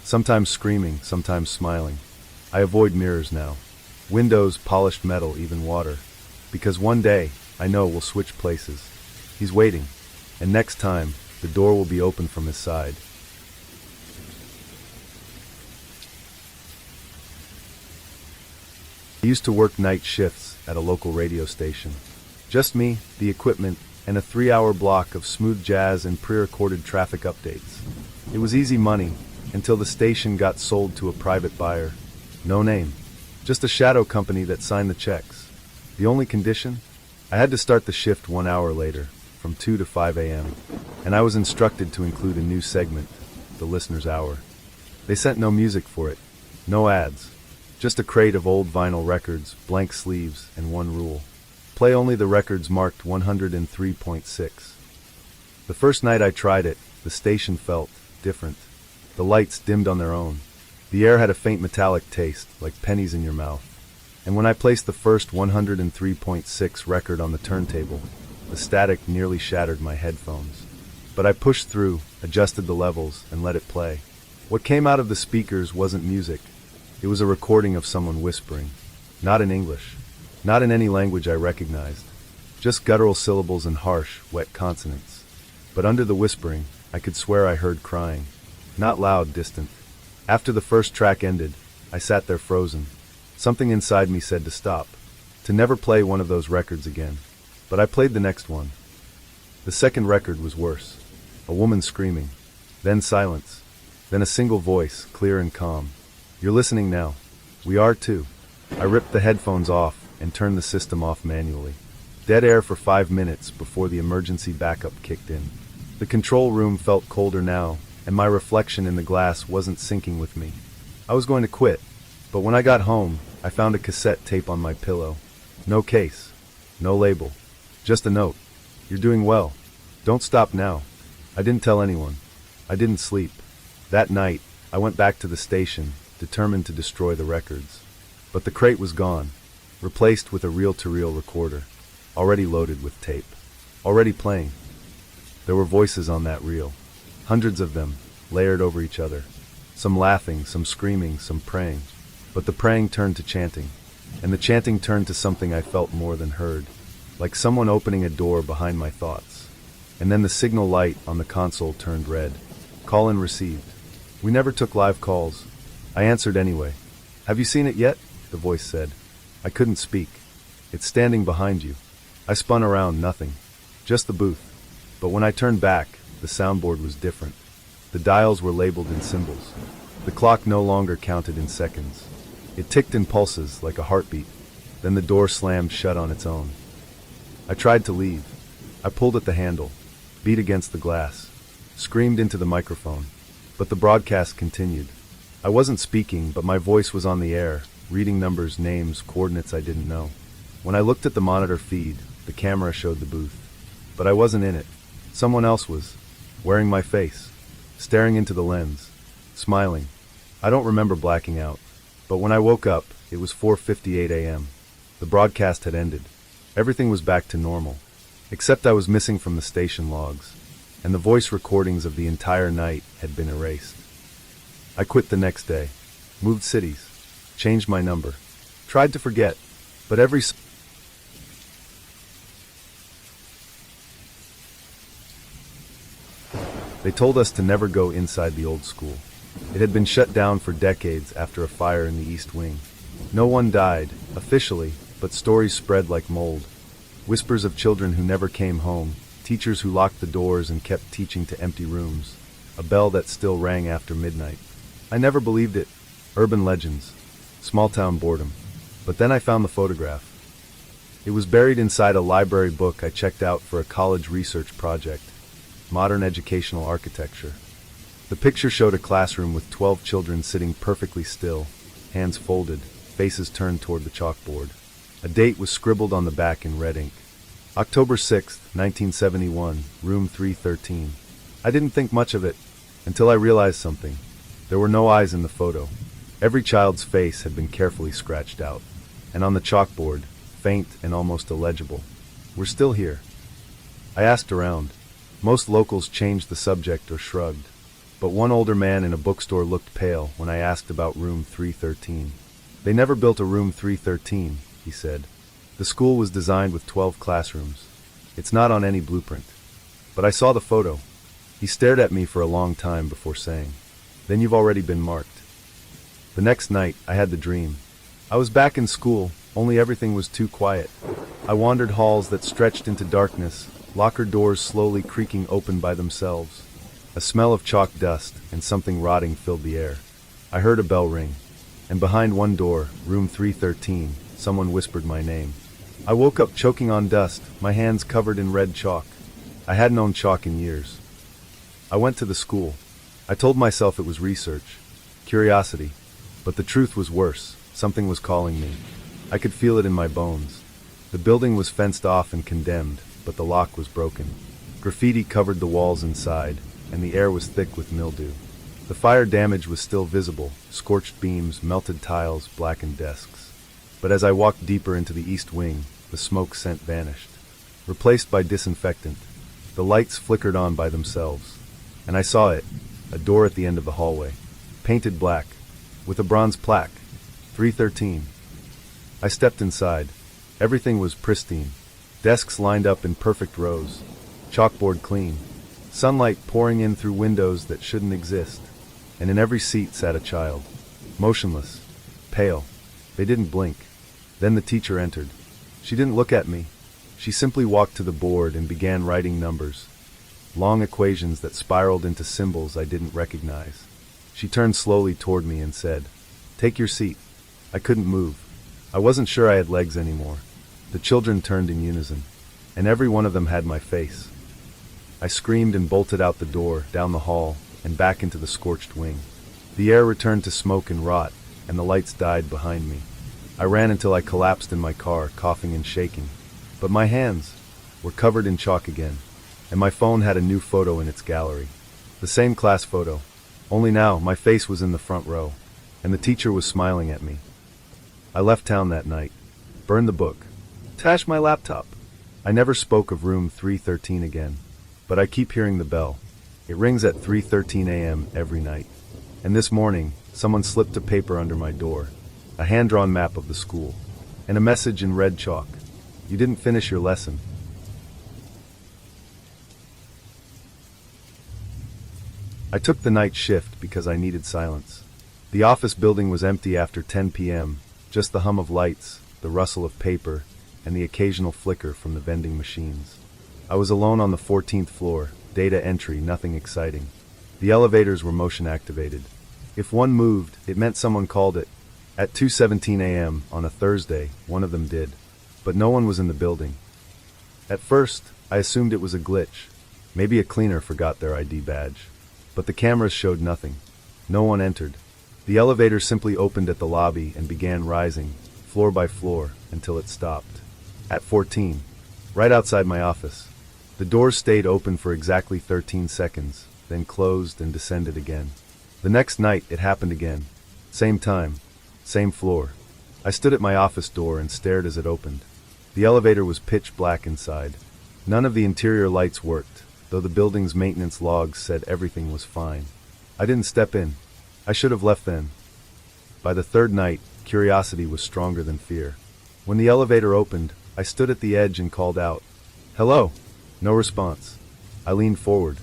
Sometimes screaming, sometimes smiling. I avoid mirrors now. Windows, polished metal, even water. Because one day, I know we'll switch places. He's waiting. And next time, the door will be open from his side. I used to work night shifts at a local radio station. Just me, the equipment, and a 3-hour block of smooth jazz and pre-recorded traffic updates. It was easy money, until the station got sold to a private buyer. No name. Just a shadow company that signed the checks. The only condition? I had to start the shift 1 hour later, from 2 to 5 a.m., and I was instructed to include a new segment, the Listener's Hour. They sent no music for it, no ads, just a crate of old vinyl records, blank sleeves, and one rule. Play only the records marked 103.6. The first night I tried it, the station felt different. The lights dimmed on their own. The air had a faint metallic taste, like pennies in your mouth. And when I placed the first 103.6 record on the turntable, the static nearly shattered my headphones. But I pushed through, adjusted the levels, and let it play. What came out of the speakers wasn't music. It was a recording of someone whispering. Not in English. Not in any language I recognized. Just guttural syllables and harsh, wet consonants. But under the whispering, I could swear I heard crying. Not loud, distant. After the first track ended, I sat there frozen. Something inside me said to stop. To never play one of those records again. But I played the next one. The second record was worse. A woman screaming. Then silence. Then a single voice, clear and calm. You're listening now. We are too. I ripped the headphones off and turned the system off manually. Dead air for 5 minutes before the emergency backup kicked in. The control room felt colder now, and my reflection in the glass wasn't syncing with me. I was going to quit, but when I got home, I found a cassette tape on my pillow. No case. No label. Just a note. You're doing well. Don't stop now. I didn't tell anyone. I didn't sleep. That night, I went back to the station, determined to destroy the records. But the crate was gone, replaced with a reel-to-reel recorder, already loaded with tape, already playing. There were voices on that reel, hundreds of them, layered over each other, some laughing, some screaming, some praying. But the praying turned to chanting, and the chanting turned to something I felt more than heard, like someone opening a door behind my thoughts. And then the signal light on the console turned red. Call-in received. We never took live calls. I answered anyway. Have you seen it yet? The voice said. I couldn't speak. It's standing behind you. I spun around, nothing. Just the booth. But when I turned back, the soundboard was different. The dials were labeled in symbols. The clock no longer counted in seconds. It ticked in pulses like a heartbeat. Then the door slammed shut on its own. I tried to leave. I pulled at the handle, beat against the glass, screamed into the microphone. But the broadcast continued. I wasn't speaking, but my voice was on the air, reading numbers, names, coordinates I didn't know. When I looked at the monitor feed, the camera showed the booth. But I wasn't in it. Someone else was, wearing my face, staring into the lens, smiling. I don't remember blacking out, but when I woke up, it was 4:58 a.m. The broadcast had ended. Everything was back to normal. Except I was missing from the station logs, and the voice recordings of the entire night had been erased. I quit the next day, moved cities, changed my number, tried to forget, but They told us to never go inside the old school. It had been shut down for decades after a fire in the East Wing. No one died, officially, but stories spread like mold. Whispers of children who never came home, teachers who locked the doors and kept teaching to empty rooms, a bell that still rang after midnight. I never believed it. Urban legends, small-town boredom. But then I found the photograph. It was buried inside a library book I checked out for a college research project, Modern Educational Architecture. The picture showed a classroom with 12 children sitting perfectly still, hands folded, faces turned toward the chalkboard. A date was scribbled on the back in red ink. October 6, 1971, room 313. I didn't think much of it, until I realized something. There were no eyes in the photo. Every child's face had been carefully scratched out. And on the chalkboard, faint and almost illegible, "We're still here." I asked around. Most locals changed the subject or shrugged. But one older man in a bookstore looked pale when I asked about room 313. "They never built a room 313, he said. "The school was designed with 12 classrooms. It's not on any blueprint." But I saw the photo. He stared at me for a long time before saying, "Then you've already been marked." The next night, I had the dream. I was back in school, only everything was too quiet. I wandered halls that stretched into darkness, locker doors slowly creaking open by themselves. A smell of chalk dust and something rotting filled the air. I heard a bell ring, and behind one door, room 313, someone whispered my name. I woke up choking on dust, my hands covered in red chalk. I hadn't owned chalk in years. I went to the school. I told myself it was research, curiosity, but the truth was worse. Something was calling me. I could feel it in my bones. The building was fenced off and condemned, but the lock was broken. Graffiti covered the walls inside, and the air was thick with mildew. The fire damage was still visible, scorched beams, melted tiles, blackened desks. But as I walked deeper into the east wing, the smoke scent vanished. Replaced by disinfectant, the lights flickered on by themselves. And I saw it, a door at the end of the hallway, painted black, with a bronze plaque, 313. I stepped inside. Everything was pristine. Desks lined up in perfect rows, chalkboard clean, sunlight pouring in through windows that shouldn't exist, and in every seat sat a child, motionless, pale. They didn't blink. Then the teacher entered. She didn't look at me. She simply walked to the board and began writing numbers, long equations that spiraled into symbols I didn't recognize. She turned slowly toward me and said, "Take your seat." I couldn't move. I wasn't sure I had legs anymore. The children turned in unison, and every one of them had my face. I screamed and bolted out the door, down the hall, and back into the scorched wing. The air returned to smoke and rot, and the lights died behind me. I ran until I collapsed in my car, coughing and shaking. But my hands were covered in chalk again, and my phone had a new photo in its gallery. The same class photo, only now my face was in the front row, and the teacher was smiling at me. I left town that night, burned the book, trashed my laptop. I never spoke of room 313 again, but I keep hearing the bell. It rings at 3:13 a.m. every night. And this morning, someone slipped a paper under my door, a hand-drawn map of the school, and a message in red chalk. "You didn't finish your lesson." I took the night shift because I needed silence. The office building was empty after 10 p.m., just the hum of lights, the rustle of paper, and the occasional flicker from the vending machines. I was alone on the 14th floor, data entry, nothing exciting. The elevators were motion activated. If one moved, it meant someone called it. At 2:17 a.m. on a Thursday, one of them did. But no one was in the building. At first, I assumed it was a glitch. Maybe a cleaner forgot their ID badge. But the cameras showed nothing. No one entered. The elevator simply opened at the lobby and began rising, floor by floor, until it stopped. At 14, right outside my office. The doors stayed open for exactly 13 seconds, then closed and descended again. The next night, it happened again. Same time, same floor. I stood at my office door and stared as it opened. The elevator was pitch black inside. None of the interior lights worked, though the building's maintenance logs said everything was fine. I didn't step in. I should have left then. By the third night, curiosity was stronger than fear. When the elevator opened, I stood at the edge and called out, "Hello!" No response. I leaned forward.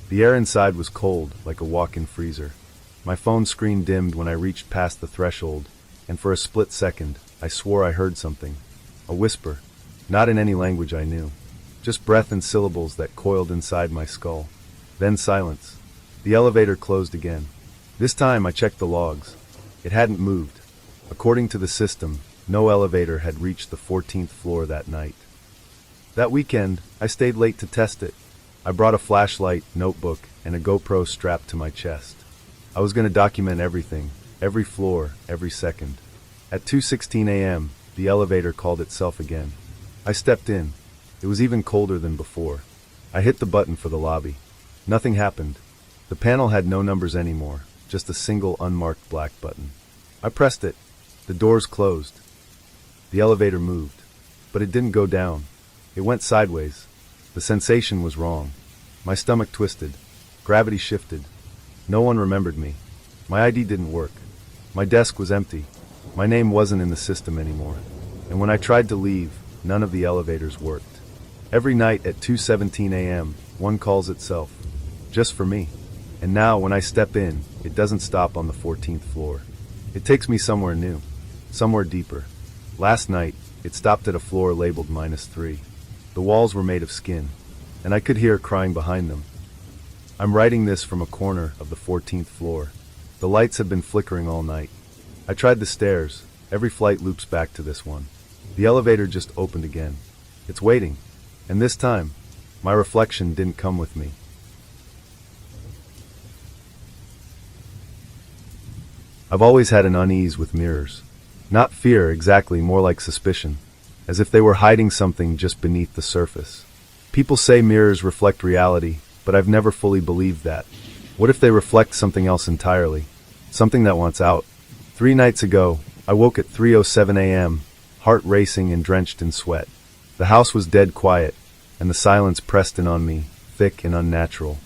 The air inside was cold, like a walk-in freezer. My phone screen dimmed when I reached past the threshold, and for a split second, I swore I heard something. A whisper, not in any language I knew. Just breath and syllables that coiled inside my skull. Then silence. The elevator closed again. This time I checked the logs. It hadn't moved. According to the system, no elevator had reached the 14th floor that night. That weekend, I stayed late to test it. I brought a flashlight, notebook, and a GoPro strapped to my chest. I was going to document everything, every floor, every second. At 2:16 a.m., the elevator called itself again. I stepped in. It was even colder than before. I hit the button for the lobby. Nothing happened. The panel had no numbers anymore, just a single unmarked black button. I pressed it. The doors closed. The elevator moved, but it didn't go down. It went sideways. The sensation was wrong. My stomach twisted. Gravity shifted. No one remembered me. My ID didn't work. My desk was empty. My name wasn't in the system anymore. And when I tried to leave, none of the elevators worked. Every night at 2:17 a.m., one calls itself. Just for me. And now, when I step in, it doesn't stop on the 14th floor. It takes me somewhere new. Somewhere deeper. Last night, it stopped at a floor labeled -3. The walls were made of skin, and I could hear crying behind them. I'm writing this from a corner of the 14th floor. The lights have been flickering all night. I tried the stairs. Every flight loops back to this one. The elevator just opened again. It's waiting. And this time, my reflection didn't come with me. I've always had an unease with mirrors. Not fear exactly, more like suspicion. As if they were hiding something just beneath the surface. People say mirrors reflect reality, but I've never fully believed that. What if they reflect something else entirely? Something that wants out? 3 nights ago, I woke at 3:07 a.m., heart racing and drenched in sweat. The house was dead quiet, and the silence pressed in on me, thick and unnatural.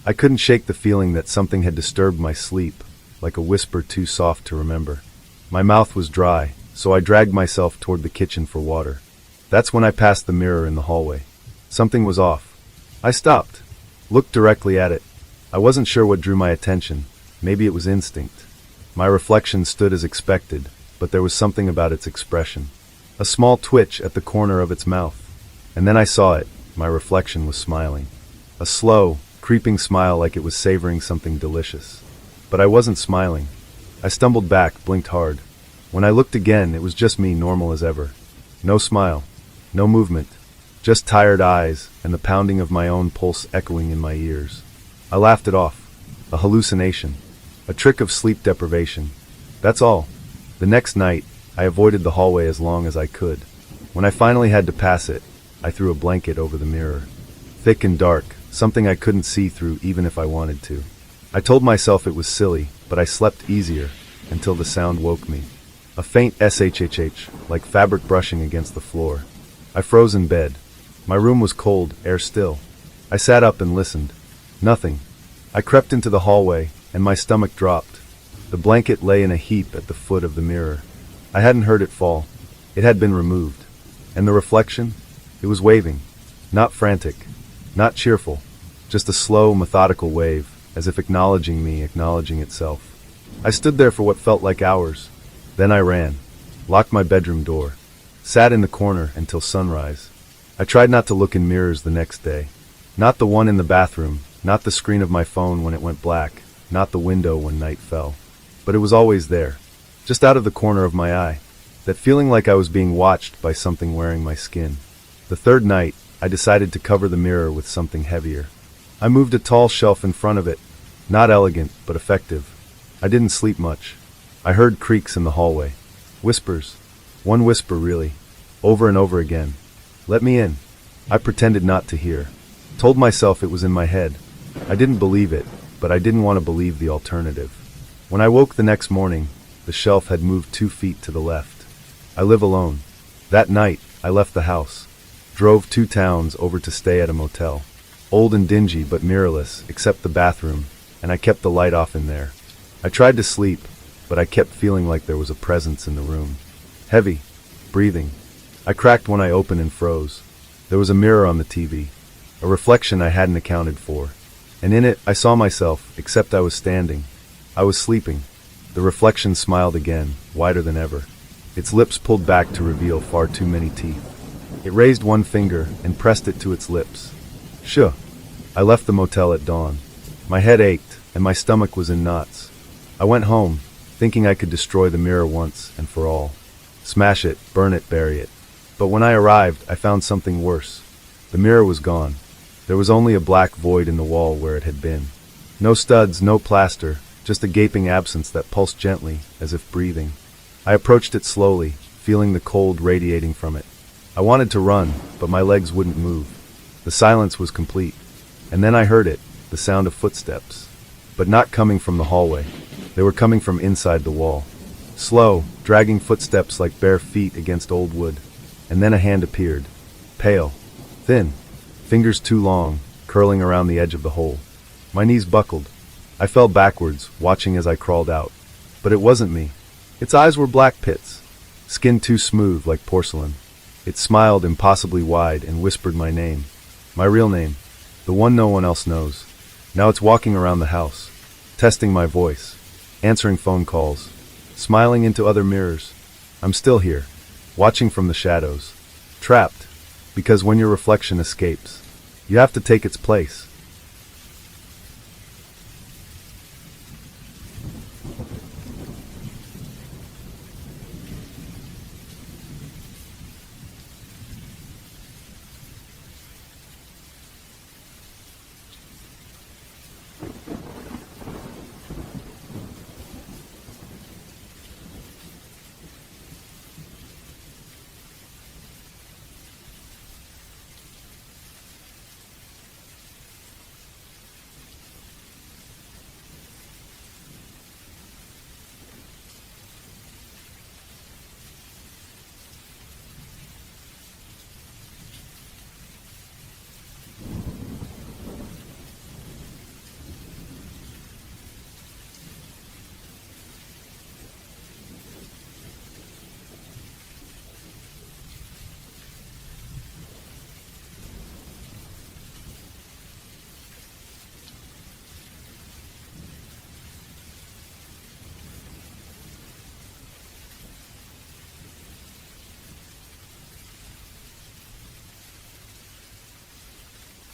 I couldn't shake the feeling that something had disturbed my sleep, like a whisper too soft to remember. My mouth was dry, so I dragged myself toward the kitchen for water. That's when I passed the mirror in the hallway. Something was off. I stopped, looked directly at it. I wasn't sure what drew my attention. Maybe it was instinct. My reflection stood as expected, but there was something about its expression. A small twitch at the corner of its mouth. And then I saw it. My reflection was smiling. A slow, creeping smile like it was savoring something delicious. But I wasn't smiling. I stumbled back, blinked hard. When I looked again, it was just me, normal as ever. No smile. No movement. Just tired eyes and the pounding of my own pulse echoing in my ears. I laughed it off. A hallucination. A trick of sleep deprivation. That's all. The next night, I avoided the hallway as long as I could. When I finally had to pass it, I threw a blanket over the mirror. Thick and dark, something I couldn't see through even if I wanted to. I told myself it was silly, but I slept easier until the sound woke me. A faint shhh, like fabric brushing against the floor. I froze in bed. My room was cold, air still. I sat up and listened. Nothing. I crept into the hallway, and my stomach dropped. The blanket lay in a heap at the foot of the mirror. I hadn't heard it fall. It had been removed. And the reflection? It was waving. Not frantic. Not cheerful. Just a slow, methodical wave, as if acknowledging me, acknowledging itself. I stood there for what felt like hours. Then I ran. Locked my bedroom door. Sat in the corner until sunrise. I tried not to look in mirrors the next day. Not the one in the bathroom, not the screen of my phone when it went black, not the window when night fell. But it was always there, just out of the corner of my eye, that feeling like I was being watched by something wearing my skin. The third night, I decided to cover the mirror with something heavier. I moved a tall shelf in front of it, not elegant, but effective. I didn't sleep much. I heard creaks in the hallway. Whispers. One whisper, really. Over and over again. Let me in. I pretended not to hear. Told myself it was in my head. I didn't believe it, but I didn't want to believe the alternative. When I woke the next morning, the shelf had moved 2 feet to the left. I live alone. That night, I left the house. Drove 2 towns over to stay at a motel. Old and dingy but mirrorless, except the bathroom, and I kept the light off in there. I tried to sleep, but I kept feeling like there was a presence in the room. Heavy. Breathing. I cracked when I opened and froze. There was a mirror on the TV. A reflection I hadn't accounted for. And in it, I saw myself, except I was standing. I was sleeping. The reflection smiled again, wider than ever. Its lips pulled back to reveal far too many teeth. It raised one finger and pressed it to its lips. Shh. I left the motel at dawn. My head ached, and my stomach was in knots. I went home, thinking I could destroy the mirror once and for all. Smash it, burn it, bury it. But when I arrived, I found something worse. The mirror was gone. There was only a black void in the wall where it had been. No studs, no plaster, just a gaping absence that pulsed gently, as if breathing. I approached it slowly, feeling the cold radiating from it. I wanted to run, but my legs wouldn't move. The silence was complete. And then I heard it, the sound of footsteps. But not coming from the hallway. They were coming from inside the wall. Slow, dragging footsteps like bare feet against old wood. And then a hand appeared. Pale. Thin. Fingers too long, curling around the edge of the hole. My knees buckled. I fell backwards, watching as I crawled out. But it wasn't me. Its eyes were black pits. Skin too smooth like porcelain. It smiled impossibly wide and whispered my name. My real name. The one no one else knows. Now it's walking around the house. Testing my voice. Answering phone calls. Smiling into other mirrors. I'm still here. Watching from the shadows. Trapped. Because when your reflection escapes, you have to take its place.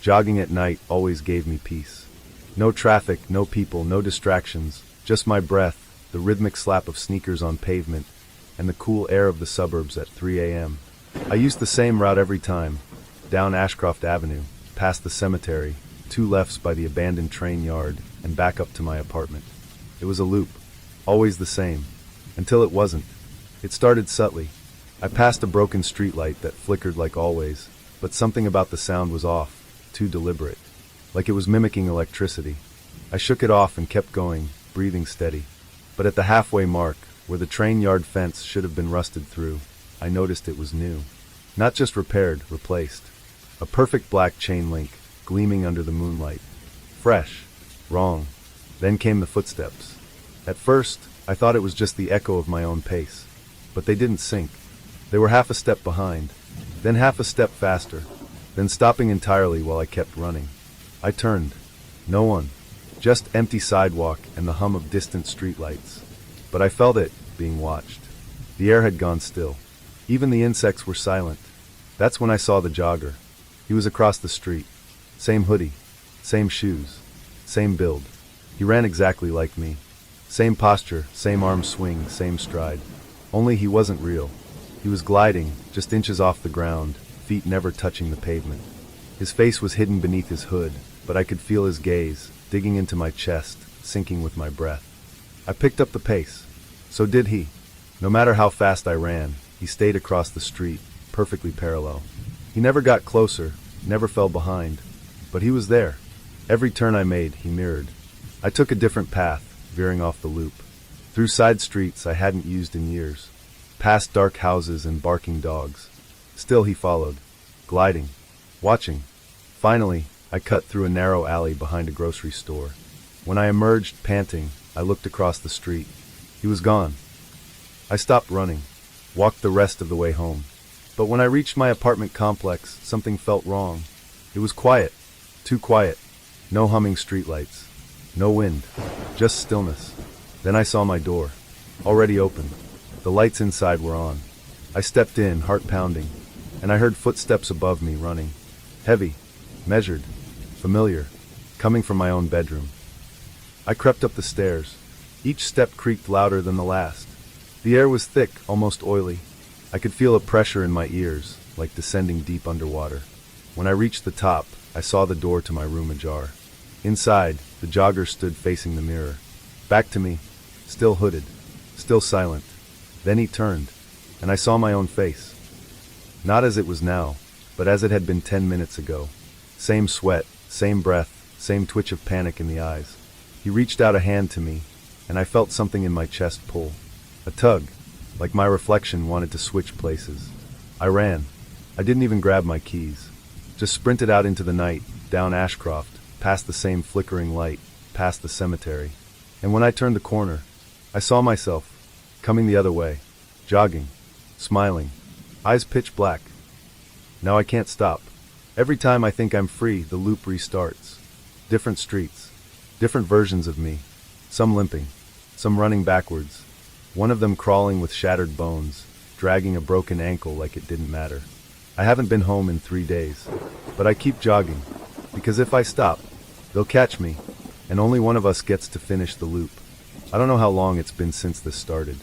Jogging at night always gave me peace. No traffic, no people, no distractions, just my breath, the rhythmic slap of sneakers on pavement, and the cool air of the suburbs at 3 a.m. I used the same route every time, down Ashcroft Avenue, past the cemetery, 2 lefts by the abandoned train yard, and back up to my apartment. It was a loop, always the same, until it wasn't. It started subtly. I passed a broken streetlight that flickered like always, but something about the sound was off. Too deliberate, like it was mimicking electricity. I shook it off and kept going, breathing steady. But at the halfway mark, where the train yard fence should have been rusted through, I noticed it was new. Not just repaired, replaced. A perfect black chain link, gleaming under the moonlight. Fresh. Wrong. Then came the footsteps. At first, I thought it was just the echo of my own pace. But they didn't sync. They were half a step behind, then half a step faster, then stopping entirely while I kept running. I turned. No one. Just empty sidewalk and the hum of distant streetlights. But I felt it, being watched. The air had gone still. Even the insects were silent. That's when I saw the jogger. He was across the street. Same hoodie. Same shoes. Same build. He ran exactly like me. Same posture, same arm swing, same stride. Only he wasn't real. He was gliding, just inches off the ground, feet never touching the pavement. His face was hidden beneath his hood, but I could feel his gaze, digging into my chest, sinking with my breath. I picked up the pace. So did he. No matter how fast I ran, he stayed across the street, perfectly parallel. He never got closer, never fell behind, but he was there. Every turn I made, he mirrored. I took a different path, veering off the loop, through side streets I hadn't used in years. past dark houses and barking dogs. Still he followed, gliding, watching. Finally, I cut through a narrow alley behind a grocery store. When I emerged, panting, I looked across the street. He was gone. I stopped running, walked the rest of the way home. But when I reached my apartment complex, something felt wrong. It was quiet, too quiet. No humming streetlights, no wind, just stillness. Then I saw my door, already open. The lights inside were on. I stepped in, heart pounding, and I heard footsteps above me running. Heavy, measured, familiar, coming from my own bedroom. I crept up the stairs. Each step creaked louder than the last. The air was thick, almost oily. I could feel a pressure in my ears, like descending deep underwater. When I reached the top, I saw the door to my room ajar. Inside, the jogger stood facing the mirror. Back to me, still hooded, still silent. Then he turned, and I saw my own face. Not as it was now, but as it had been 10 minutes ago. Same sweat, same breath, same twitch of panic in the eyes. He reached out a hand to me, and I felt something in my chest pull. A tug, like my reflection wanted to switch places. I ran. I didn't even grab my keys. Just sprinted out into the night, down Ashcroft, past the same flickering light, past the cemetery. And when I turned the corner, I saw myself, coming the other way, jogging, smiling, eyes pitch black. Now I can't stop. Every time I think I'm free, the loop restarts. Different streets, different versions of me, some limping, some running backwards, one of them crawling with shattered bones, dragging a broken ankle like it didn't matter. I haven't been home in 3 days, but I keep jogging, because if I stop, they'll catch me, and only one of us gets to finish the loop. I don't know how long it's been since this started.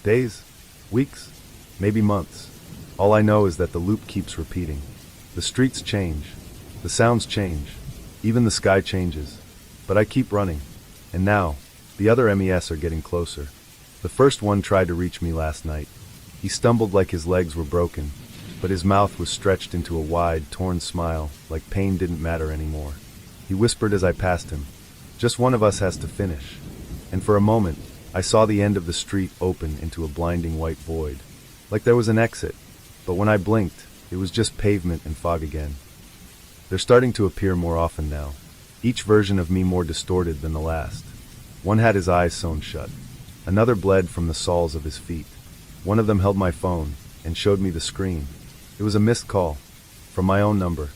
Days? Weeks? Maybe months. All I know is that the loop keeps repeating. The streets change. The sounds change. Even the sky changes. But I keep running. And now, the other MES are getting closer. The first one tried to reach me last night. He stumbled like his legs were broken, but his mouth was stretched into a wide, torn smile, like pain didn't matter anymore. He whispered as I passed him, "Just one of us has to finish." And for a moment, I saw the end of the street open into a blinding white void. Like there was an exit, but when I blinked, it was just pavement and fog again. They're starting to appear more often now, each version of me more distorted than the last. One had his eyes sewn shut. Another bled from the soles of his feet. One of them held my phone and showed me the screen. It was a missed call, from my own number.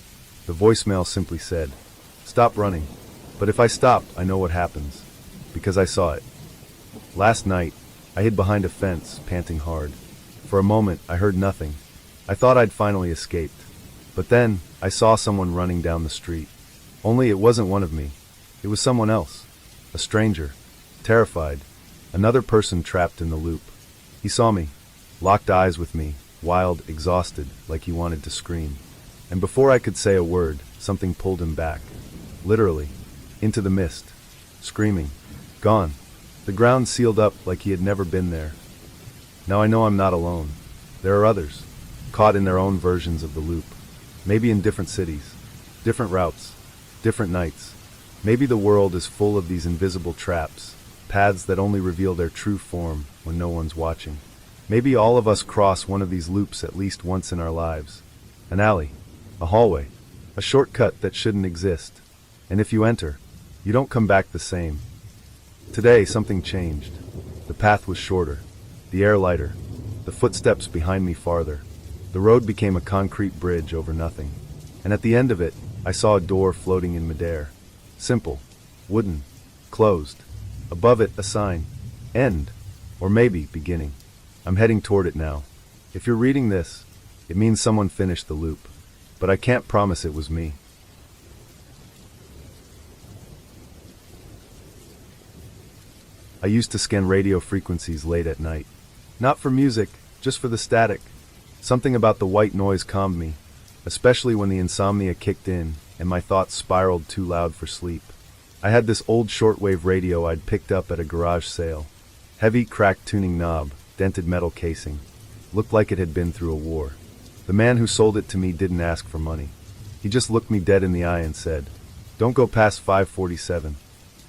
The voicemail simply said, "Stop running." But if I stop, I know what happens, because I saw it. Last night, I hid behind a fence, panting hard. For a moment, I heard nothing. I thought I'd finally escaped. But then, I saw someone running down the street. Only it wasn't one of me. It was someone else. A stranger. Terrified. Another person trapped in the loop. He saw me, locked eyes with me, wild, exhausted, like he wanted to scream. And before I could say a word, something pulled him back. Literally. Into the mist. Screaming. Gone. The ground sealed up like he had never been there. Now I know I'm not alone. There are others, caught in their own versions of the loop. Maybe in different cities, different routes, different nights. Maybe the world is full of these invisible traps, paths that only reveal their true form when no one's watching. Maybe all of us cross one of these loops at least once in our lives. An alley, a hallway, a shortcut that shouldn't exist. And if you enter, you don't come back the same. Today, something changed. The path was shorter, the air lighter, the footsteps behind me farther. The road became a concrete bridge over nothing. And at the end of it, I saw a door floating in midair. Simple, wooden, closed. Above it, a sign. End. Or maybe beginning. I'm heading toward it now. If you're reading this, it means someone finished the loop. But I can't promise it was me. I used to scan radio frequencies late at night. Not for music, just for the static. Something about the white noise calmed me, especially when the insomnia kicked in and my thoughts spiraled too loud for sleep. I had this old shortwave radio I'd picked up at a garage sale. Heavy, cracked tuning knob, dented metal casing. Looked like it had been through a war. The man who sold it to me didn't ask for money. He just looked me dead in the eye and said, "Don't go past 547.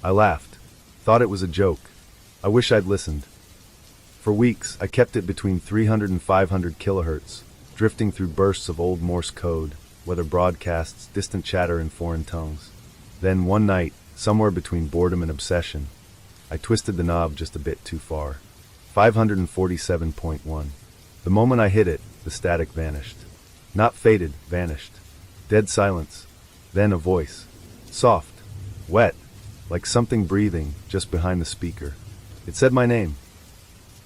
I laughed. Thought it was a joke. I wish I'd listened. For weeks, I kept it between 300 and 500 kilohertz, drifting through bursts of old Morse code, whether broadcasts, distant chatter in foreign tongues. Then one night, somewhere between boredom and obsession, I twisted the knob just a bit too far. 547.1. The moment I hit it, the static vanished. Not faded, vanished. Dead silence. Then a voice. Soft. Wet. Like something breathing just behind the speaker. It said my name.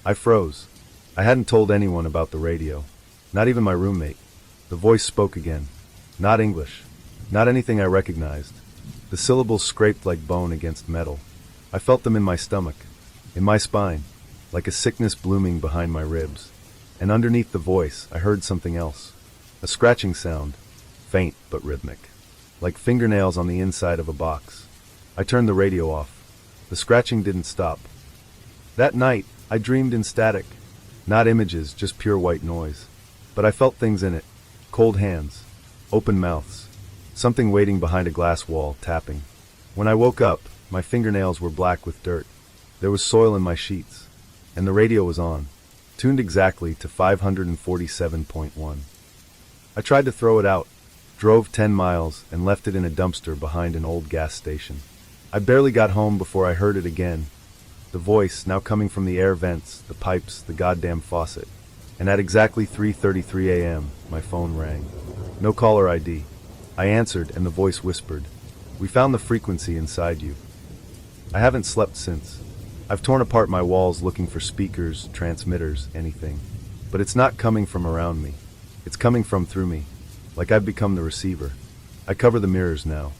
I froze. I hadn't told anyone about the radio. Not even my roommate. The voice spoke again. Not English. Not anything I recognized. The syllables scraped like bone against metal. I felt them in my stomach, in my spine, like a sickness blooming behind my ribs. And underneath the voice, I heard something else. A scratching sound, faint but rhythmic, like fingernails on the inside of a box. I turned the radio off. The scratching didn't stop. That night, I dreamed in static. Not images, just pure white noise. But I felt things in it. Cold hands. Open mouths. Something waiting behind a glass wall, tapping. When I woke up, my fingernails were black with dirt. There was soil in my sheets. And the radio was on. Tuned exactly to 547.1. I tried to throw it out. Drove 10 miles and left it in a dumpster behind an old gas station. I barely got home before I heard it again. The voice, now coming from the air vents, the pipes, the goddamn faucet. And at exactly 3:33 a.m., my phone rang. No caller ID. I answered, and the voice whispered, "We found the frequency inside you." I haven't slept since. I've torn apart my walls looking for speakers, transmitters, anything. But it's not coming from around me. It's coming from through me. Like I've become the receiver. I cover the mirrors now.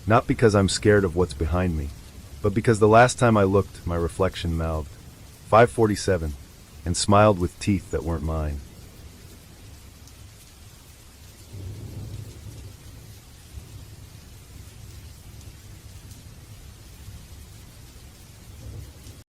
Not because I'm scared of what's behind me, but because the last time I looked, my reflection mouthed 547 and smiled with teeth that weren't mine.